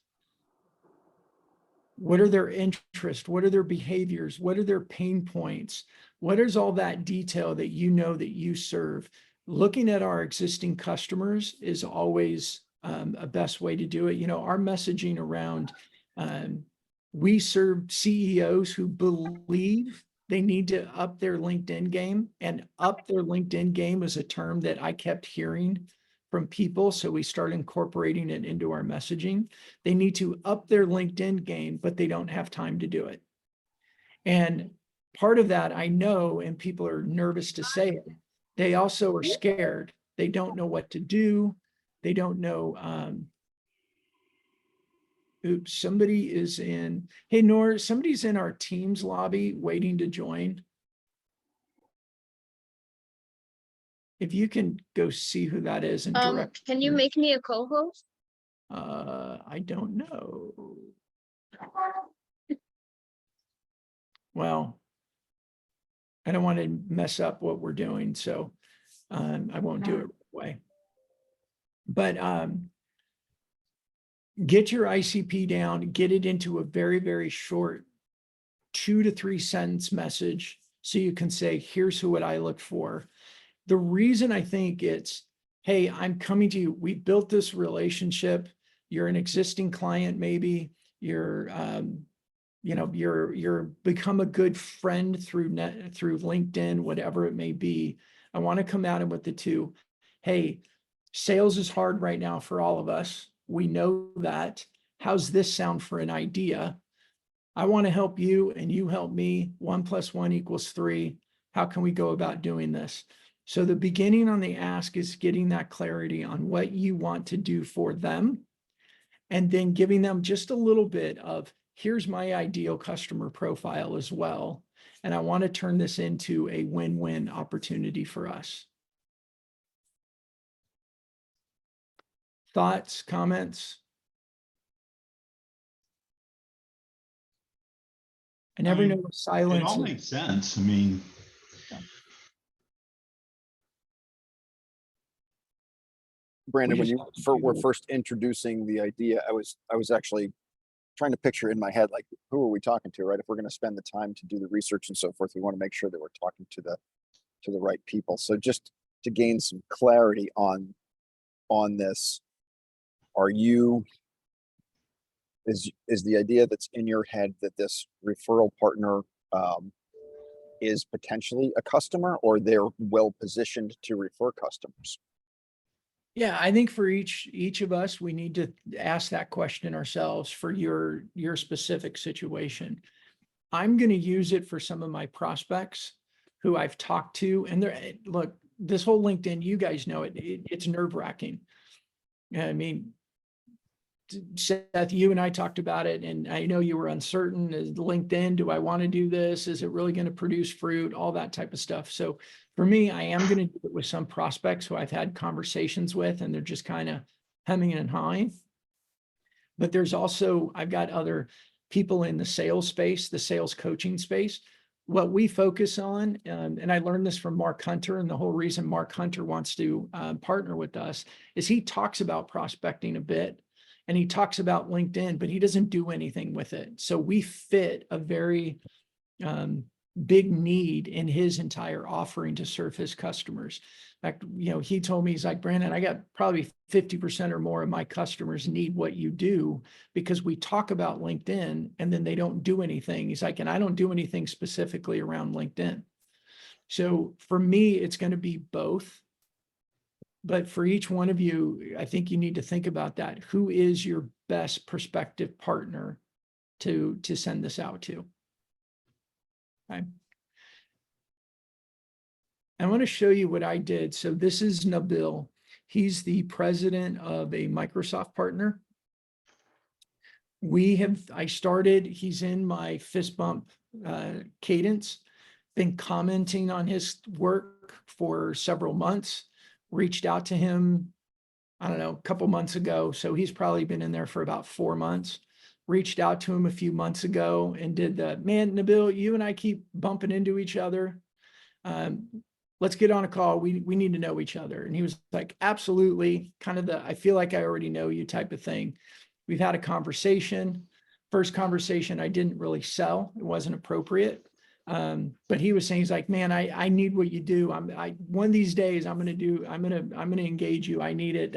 What are their interests? What are their behaviors? What are their pain points? What is all that detail that that you serve? Looking at our existing customers is always a best way to do it. Our messaging around, we serve CEOs who believe they need to up their LinkedIn game, and up their LinkedIn game is a term that I kept hearing from people. So we started incorporating it into our messaging. They need to up their LinkedIn game, but they don't have time to do it. And part of that, I know, and people are nervous to say it, they also are scared. They don't know what to do. They don't know. Oops, somebody is in. Hey, Nor, somebody's in our Teams lobby waiting to join. If you can go see who that is and direct. Can you make me a co-host? I don't know. Well, I don't want to mess up what we're doing, so I won't do it right away. But get your ICP down, get it into a very, very short 2 to 3 sentence message so you can say, here's what I look for. The reason I think it's hey, I'm coming to you. We built this relationship. You're an existing client, maybe you're, you're become a good friend through LinkedIn, whatever it may be. I want to come at him with the two. Hey, sales is hard right now for all of us. We know that. How's this sound for an idea? I want to help you and you help me. 1 + 1 = 3. How can we go about doing this? So the beginning on the ask is getting that clarity on what you want to do for them, and then giving them just a little bit of, here's my ideal customer profile as well. And I want to turn this into a win-win opportunity for us. Thoughts, comments? I never know what It silence all is. makes sense. I mean, Brandon, when just you have to were do- first introducing the idea, I was actually trying to picture in my head, like, who are we talking to, right? If we're going to spend the time to do the research and so forth, we want to make sure that we're talking to the right people. So just to gain some clarity on this, is the idea that's in your head that this referral partner is potentially a customer, or they're well positioned to refer customers? Yeah, I think for each of us, we need to ask that question ourselves for your specific situation. I'm going to use it for some of my prospects who I've talked to, and look, this whole LinkedIn, you guys know it's nerve-wracking. I mean, Seth, you and I talked about it, and I know you were uncertain. Is LinkedIn, do I want to do this? Is it really going to produce fruit? All that type of stuff. So for me, I am going to do it with some prospects who I've had conversations with, and they're just kind of hemming and hawing. But there's also, I've got other people in the sales space, the sales coaching space. What we focus on, and I learned this from Mark Hunter, and the whole reason Mark Hunter wants to partner with us is he talks about prospecting a bit. And he talks about LinkedIn, but he doesn't do anything with it. So we fit a very big need in his entire offering to serve his customers. In fact, he told me, he's like, Brandon, I got probably 50% or more of my customers need what you do, because we talk about LinkedIn and then they don't do anything. He's like, and I don't do anything specifically around LinkedIn. So for me, it's going to be both. But for each one of you, I think you need to think about that. Who is your best prospective partner to send this out to? Okay. I want to show you what I did. So this is Nabil. He's the president of a Microsoft partner. He's in my fist bump cadence, been commenting on his work for several months. Reached out to him, I don't know, a couple months ago. So he's probably been in there for about 4 months. Reached out to him a few months ago and did man, Nabil, you and I keep bumping into each other. Let's get on a call. We need to know each other. And he was like, absolutely. Kind of I feel like I already know you type of thing. We've had a conversation. First conversation, I didn't really sell. It wasn't appropriate. But he was saying, he's like, man, I need what you do. One of these days I'm going to engage you. I need it.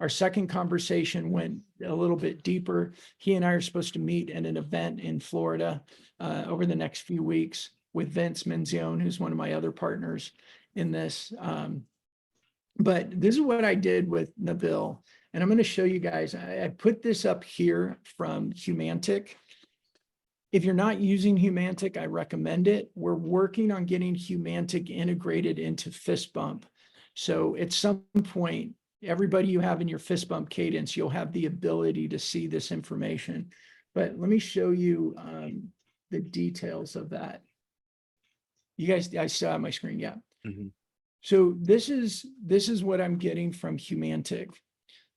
Our second conversation went a little bit deeper. He and I are supposed to meet at an event in Florida over the next few weeks with Vince Menzione, who's one of my other partners in this. But this is what I did with Nabil. And I'm going to show you guys. I put this up here from Humantic. If you're not using Humantic, I recommend it. We're working on getting Humantic integrated into Fistbump. So at some point, everybody you have in your Fistbump cadence, you'll have the ability to see this information. But let me show you the details of that. You guys, I saw my screen, yeah. Mm-hmm. So this is what I'm getting from Humantic.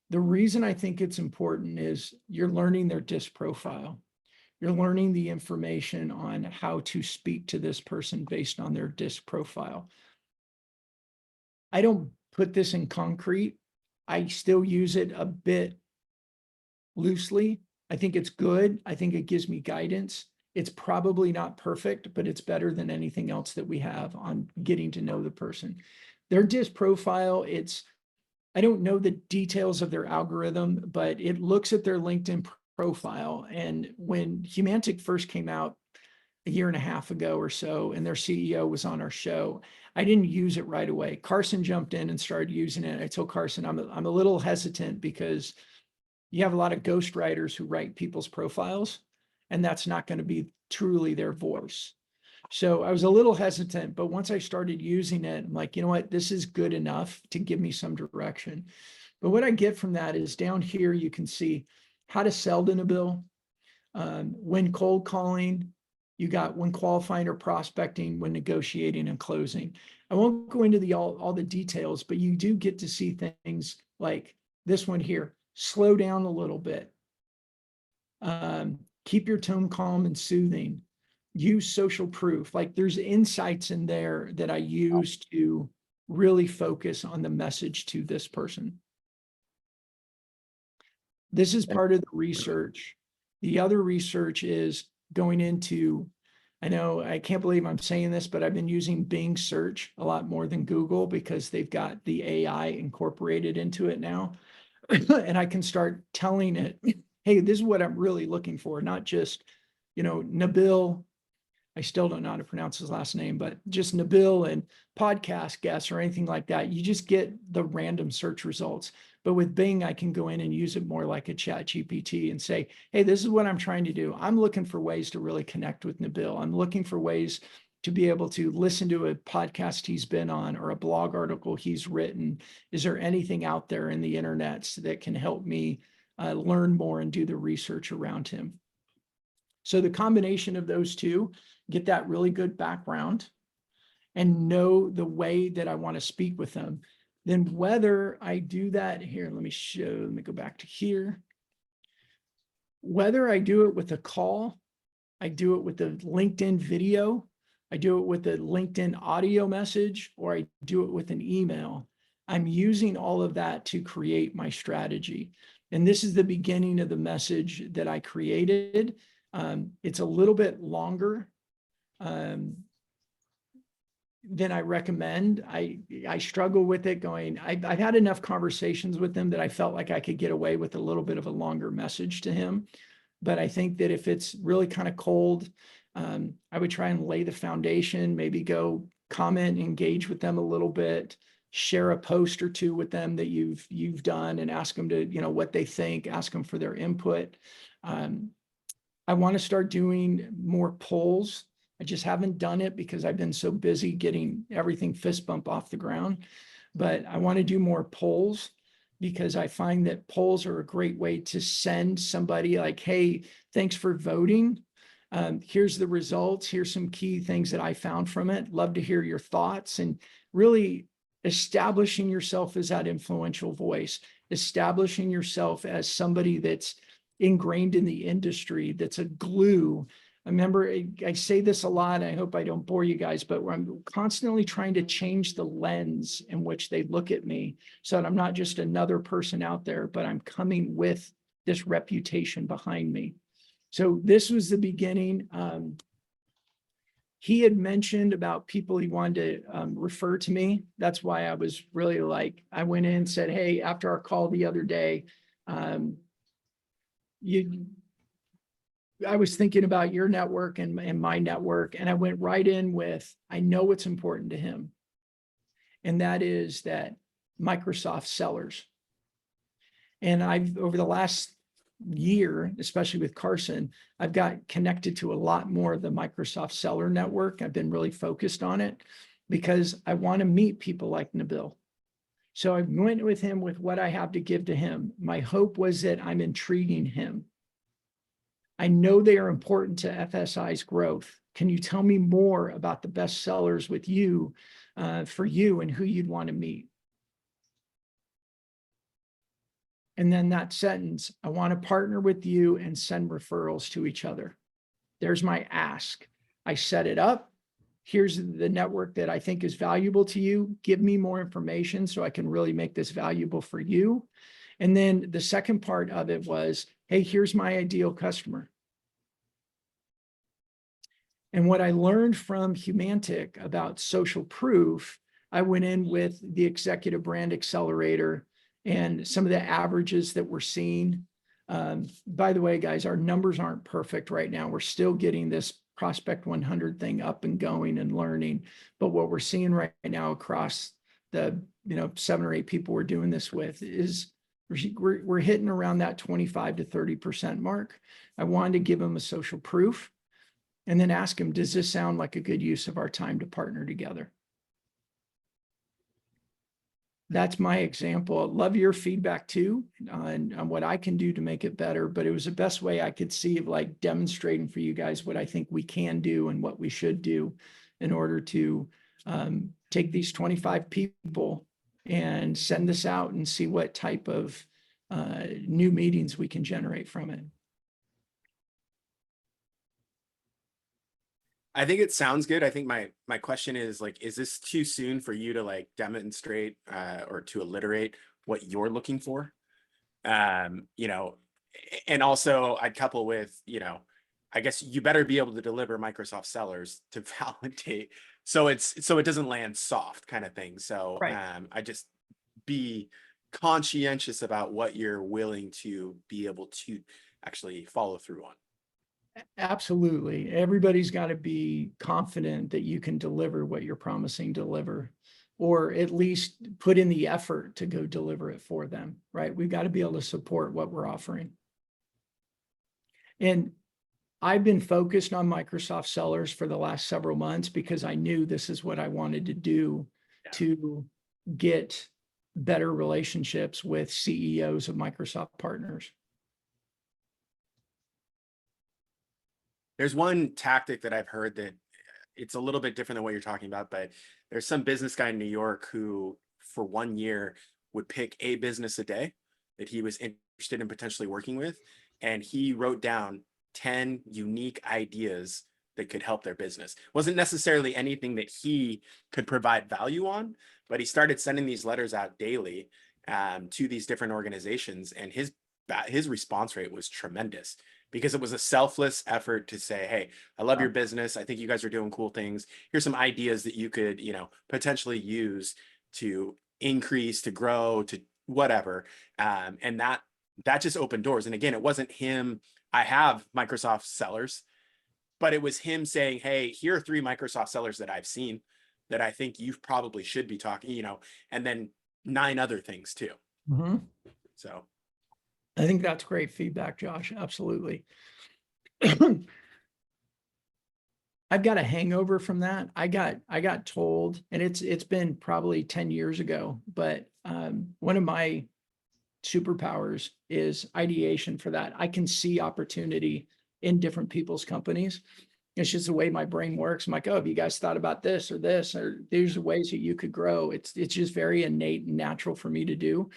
The reason I think it's important is you're learning their DISC profile. You're learning the information on how to speak to this person based on their DISC profile. I don't put this in concrete. I still use it a bit loosely. I think it's good. I think it gives me guidance. It's probably not perfect, but it's better than anything else that we have on getting to know the person. Their DISC profile, I don't know the details of their algorithm, but it looks at their LinkedIn profile. And when Humantic first came out a year and a half ago or so, and their CEO was on our show, I didn't use it right away. Carson jumped in and started using it. I told Carson, I'm a little hesitant because you have a lot of ghostwriters who write people's profiles, and that's not going to be truly their voice. So I was a little hesitant, but once I started using it, I'm like, you know what, this is good enough to give me some direction. But what I get from that is down here, you can see how to sell to Nabil. When cold calling, you got when qualifying or prospecting, when negotiating and closing. I won't go into all the details, but you do get to see things like this one here. Slow down a little bit. Keep your tone calm and soothing. Use social proof. Like there's insights in there that I use to really focus on the message to this person. This is part of the research. The other research is going into, I know I can't believe I'm saying this, but I've been using Bing search a lot more than Google because they've got the AI incorporated into it now. And I can start telling it, hey, this is what I'm really looking for, not just, Nabil. I still don't know how to pronounce his last name, but just Nabil and podcast guests or anything like that. You just get the random search results. But with Bing, I can go in and use it more like a Chat GPT and say, hey, this is what I'm trying to do. I'm looking for ways to really connect with Nabil. I'm looking for ways to be able to listen to a podcast he's been on or a blog article he's written. Is there anything out there in the internet that can help me learn more and do the research around him? So the combination of those two, get that really good background and know the way that I want to speak with them. Then whether I do that here, let me go back to here. Whether I do it with a call, I do it with a LinkedIn video, I do it with a LinkedIn audio message, or I do it with an email, I'm using all of that to create my strategy. And this is the beginning of the message that I created. It's a little bit longer than I recommend. I struggle with it going, I've had enough conversations with him that I felt like I could get away with a little bit of a longer message to him. But I think that if it's really kind of cold, I would try and lay the foundation, maybe go comment, engage with them a little bit, share a post or two with them that you've done and ask them to, what they think, ask them for their input. I want to start doing more polls. I just haven't done it because I've been so busy getting everything fist bump off the ground. But I want to do more polls because I find that polls are a great way to send somebody like, hey, thanks for voting. Here's the results. Here's some key things that I found from it. Love to hear your thoughts, and really establishing yourself as that influential voice, establishing yourself as somebody that's ingrained in the industry, that's a glue. I remember, I say this a lot, I hope I don't bore you guys, but I'm constantly trying to change the lens in which they look at me so that I'm not just another person out there, but I'm coming with this reputation behind me. So this was the beginning. He had mentioned about people he wanted to refer to me. That's why I was really I went in and said, hey, after our call the other day, I was thinking about your network and my network, and I went right in with, I know what's important to him. And that is that Microsoft sellers. And I've, over the last year, especially with Carson, I've got connected to a lot more of the Microsoft seller network. I've been really focused on it because I want to meet people like Nabil. So I went with him with what I have to give to him. My hope was that I'm intriguing him. I know they are important to FSI's growth. Can you tell me more about the best sellers with you, for you, and who you'd want to meet? And then that sentence, I want to partner with you and send referrals to each other. There's my ask. I set it up. Here's the network that I think is valuable to you. Give me more information so I can really make this valuable for you. And then the second part of it was, hey, here's my ideal customer. And what I learned from Humantic about social proof, I went in with the Executive Brand Accelerator and some of the averages that we're seeing. By the way, guys, our numbers aren't perfect right now. We're still getting this Prospect 100 thing up and going and learning. But what we're seeing right now across the 7 or 8 people we're doing this with is we're hitting around that 25 to 30% mark. I wanted to give them a social proof and then ask them, does this sound like a good use of our time to partner together? That's my example. I'd love your feedback too on what I can do to make it better, but it was the best way I could see of like demonstrating for you guys what I think we can do and what we should do in order to take these 25 people and send this out and see what type of new meetings we can generate from it. I think it sounds good. I think my question is like, is this too soon for you to like demonstrate or to alliterate what you're looking for? You know, and also I'd couple with, you know, I guess you better be able to deliver Microsoft sellers to validate. So it doesn't land soft kind of thing. So Right. I just be conscientious about what you're willing to be able to actually follow through on. Absolutely. Everybody's got to be confident that you can deliver what you're promising to deliver, or at least put in the effort to go deliver it for them, right? We've got to be able to support what we're offering. And I've been focused on Microsoft sellers for the last several months because I knew this is what I wanted to do to get better relationships with CEOs of Microsoft partners. There's one tactic that I've heard that it's a little bit different than what you're talking about, but there's some business guy in New York who for 1 year would pick a business a day that he was interested in potentially working with. And he wrote down 10 unique ideas that could help their business. Wasn't necessarily anything that he could provide value on, but he started sending these letters out daily to these different organizations. And his response rate was tremendous, because it was a selfless effort to say, hey, I love your business. I think you guys are doing cool things. Here's some ideas that you could, you know, potentially use to increase, to grow, to whatever. And that just opened doors. And again, it wasn't him. I have Microsoft sellers, but it was him saying, hey, here are 3 Microsoft sellers that I've seen that I think you probably should be talking, you know, and then 9 other things too. Mm-hmm. So I think that's great feedback, Josh. Absolutely. I've got a hangover from that. I got told, and it's been probably 10 years ago, but one of my superpowers is ideation for that. I can see opportunity in different people's companies. It's just the way my brain works. I'm like, oh, have you guys thought about this, or there's ways that you could grow. It's just very innate and natural for me to do.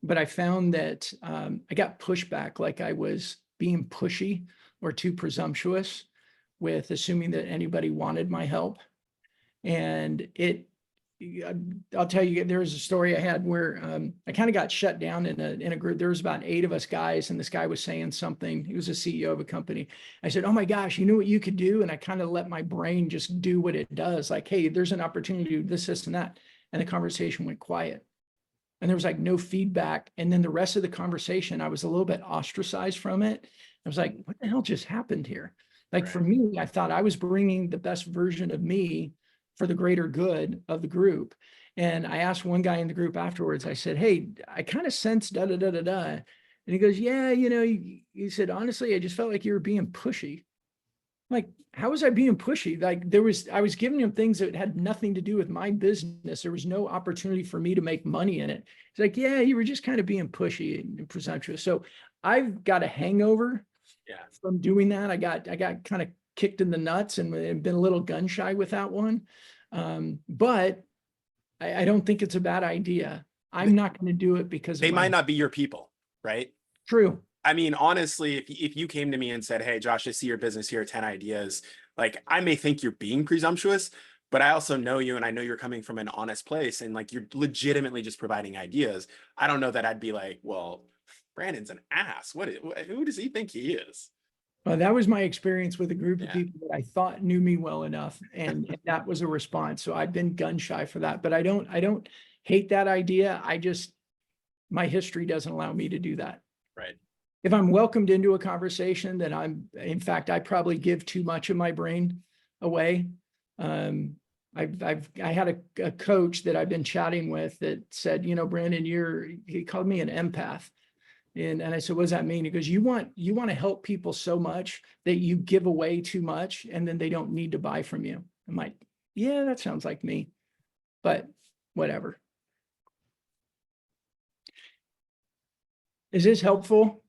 But I found that I got pushback, like I was being pushy or too presumptuous with assuming that anybody wanted my help. And I'll tell you, there was a story I had where I kind of got shut down in a group. There was about 8 of us guys, and this guy was saying something. He was a CEO of a company. I said, oh my gosh, you know what you could do? And I kind of let my brain just do what it does. Like, hey, there's an opportunity to do this, and that. And the conversation went quiet. And there was like no feedback. And then the rest of the conversation, I was a little bit ostracized from it. I was like, what the hell just happened here? Like for me, I thought I was bringing the best version of me for the greater good of the group. And I asked one guy in the group afterwards, I said, hey, I kind of sensed da, da, da, da, da. And he goes, yeah, you know, he said, honestly, I just felt like you were being pushy. Like, how was I being pushy? Like I was giving him things that had nothing to do with my business. There was no opportunity for me to make money in it. It's like, yeah, you were just kind of being pushy and presumptuous. So I've got a hangover from doing that. I got kind of kicked in the nuts and been a little gun shy with that one. But I don't think it's a bad idea. I'm not going to do it because they might not be your people, right? True. I mean, honestly, if you came to me and said, hey, Josh, I see your business here, 10 ideas, like I may think you're being presumptuous, but I also know you and I know you're coming from an honest place and like you're legitimately just providing ideas. I don't know that I'd be like, well, Brandon's an ass. Who does he think he is? Well, that was my experience with a group of Yeah. people that I thought knew me well enough, and that was a response. So I've been gun shy for that, but I don't hate that idea. My history doesn't allow me to do that. Right. If I'm welcomed into a conversation, then in fact, I probably give too much of my brain away. I had a coach that I've been chatting with that said, Brandon, he called me an empath. And I said, what does that mean? He goes, you want to help people so much that you give away too much and then they don't need to buy from you. I'm like, yeah, that sounds like me, but whatever. Is this helpful?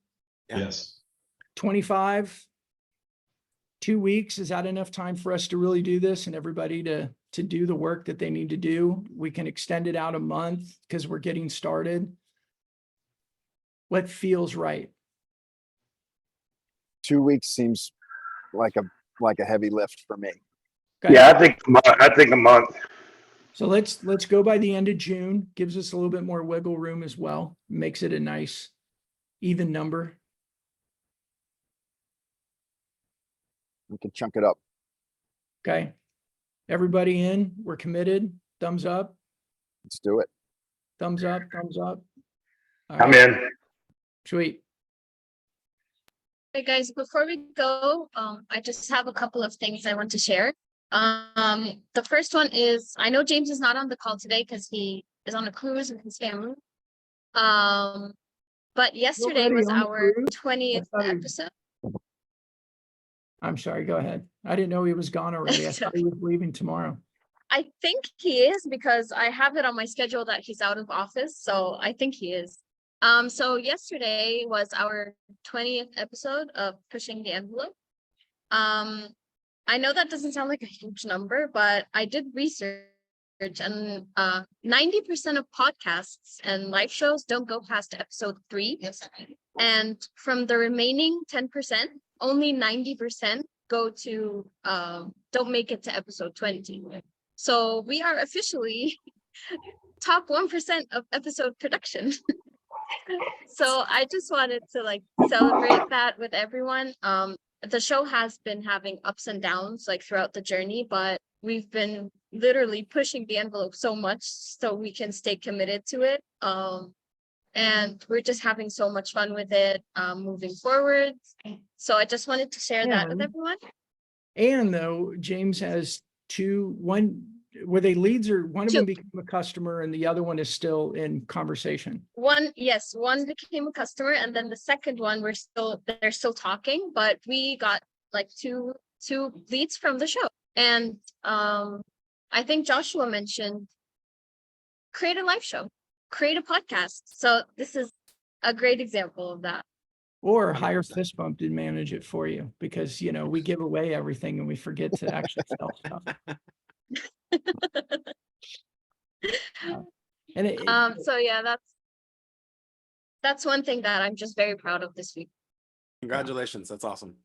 Yeah. Yes. 25, 2 weeks, is that enough time for us to really do this and everybody to do the work that they need to do? We can extend it out a month because we're getting started. What feels right? 2 weeks seems like a heavy lift for me. Okay. Yeah, I think a month. So let's go by the end of June. Gives us a little bit more wiggle room as well. Makes it a nice even number. We can chunk it up. Okay. Everybody in, we're committed. Thumbs up, Let's do it. thumbs up, thumbs up. All I'm right, in. sweet. Hey guys, before we go, I just have a couple of things I want to share. The first one is, I know James is not on the call today because he is on a cruise with his family. But yesterday Nobody was on the our cruise? 20th I thought he- episode. I'm sorry, go ahead. I didn't know he was gone already. I thought he was leaving tomorrow. I think he is because I have it on my schedule that he's out of office, so I think he is. So yesterday was our 20th episode of Pushing the Envelope. I know that doesn't sound like a huge number, but I did research and 90% of podcasts and live shows don't go past episode 3. And from the remaining 10%, only 90% go to don't make it to episode 20. So we are officially top 1% of episode production. So I just wanted to celebrate that with everyone. The show has been having ups and downs throughout the journey, but we've been literally pushing the envelope so much so we can stay committed to it. And we're just having so much fun with it moving forward. So I just wanted to share that with Yeah. everyone. And though James has were they leads or one of them Two. became a customer and the other one is still in conversation? One became a customer, and then the second one they're still talking, but we got two leads from the show. And I think Joshua mentioned create a live show, create a podcast. So this is a great example of that. Or hire Fist Bump to manage it for you because, we give away everything and we forget to actually sell stuff. And So yeah, that's one thing that I'm just very proud of this week. Congratulations. That's awesome.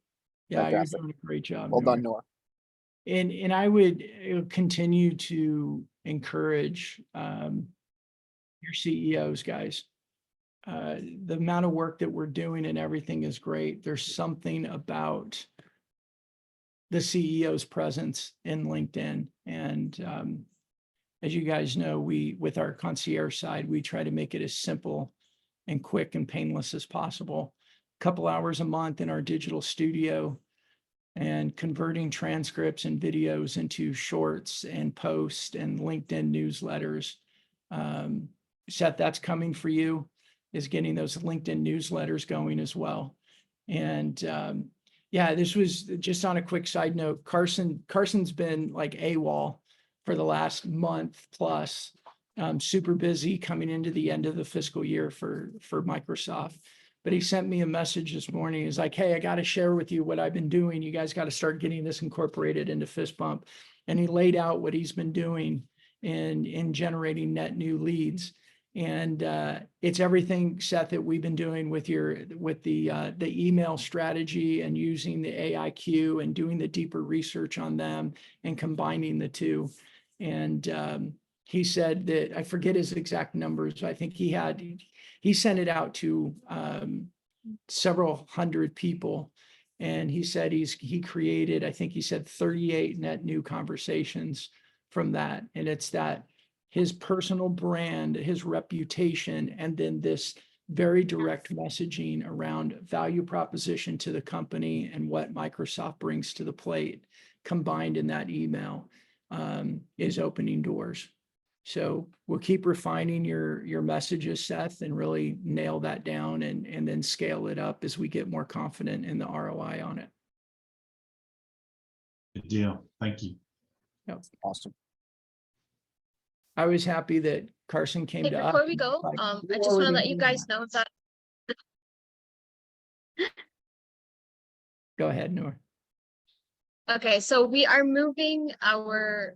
yeah, you're Fantastic. doing a great job. Well Noor. done, Noah. And I would continue to encourage your CEOs, guys. The amount of work that we're doing and everything is great. There's something about the CEO's presence in LinkedIn. And as you guys know, with our concierge side, we try to make it as simple and quick and painless as possible. A couple hours a month in our digital studio and converting transcripts and videos into shorts and posts and LinkedIn newsletters. Seth, that's coming for you, is getting those LinkedIn newsletters going as well. And yeah, this was just on a quick side note. Carson's been AWOL for the last month plus, super busy coming into the end of the fiscal year for Microsoft. But he sent me a message this morning. He's like, hey, I got to share with you what I've been doing. You guys got to start getting this incorporated into Fist Bump. And he laid out what he's been doing in generating net new leads. And it's everything, Seth, that we've been doing with the email strategy and using the AIQ and doing the deeper research on them and combining the two. And he said that, I forget his exact numbers. I think he sent it out to several hundred people. And he said he created, I think he said 38 net new conversations from that. And it's that his personal brand, his reputation, and then this very direct messaging around value proposition to the company and what Microsoft brings to the plate combined in that email is opening doors. So we'll keep refining your messages, Seth, and really nail that down and then scale it up as we get more confident in the ROI on it. Good deal. Thank you. Awesome. I was happy that Carson came Hey, to us. before we go, Like, I we're just want to already let you doing guys that. know that. Go ahead, Noor. Okay, so we are moving our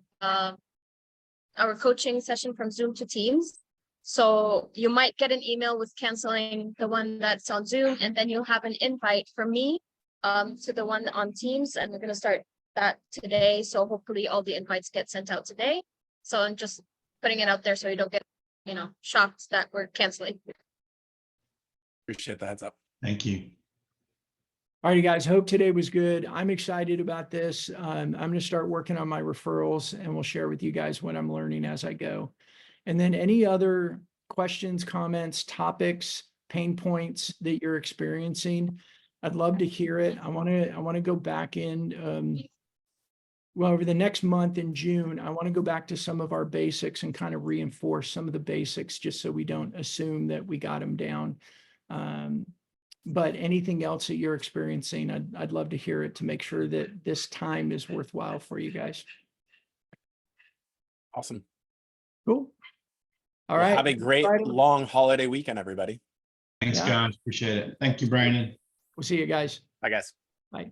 coaching session from Zoom to Teams. So you might get an email with canceling the one that's on Zoom, and then you'll have an invite from me to the one on Teams, and we're gonna start that today. So hopefully all the invites get sent out today. So I'm just putting it out there so you don't get, shocked that we're canceling. Appreciate the heads up. Thank you. All right, you guys, hope today was good. I'm excited about this. I'm going to start working on my referrals and we'll share with you guys what I'm learning as I go. And then any other questions, comments, topics, pain points that you're experiencing, I'd love to hear it. I want to go back in, well, over the next month in June, I want to go back to some of our basics and kind of reinforce some of the basics just so we don't assume that we got them down. But anything else that you're experiencing, I'd love to hear it to make sure that this time is worthwhile for you guys. Awesome. Cool. All Well, right. have a great Friday. long holiday weekend, everybody. Thanks, Yeah. guys. Appreciate it. Thank you, Brandon. We'll see you guys. Bye, guys. Bye.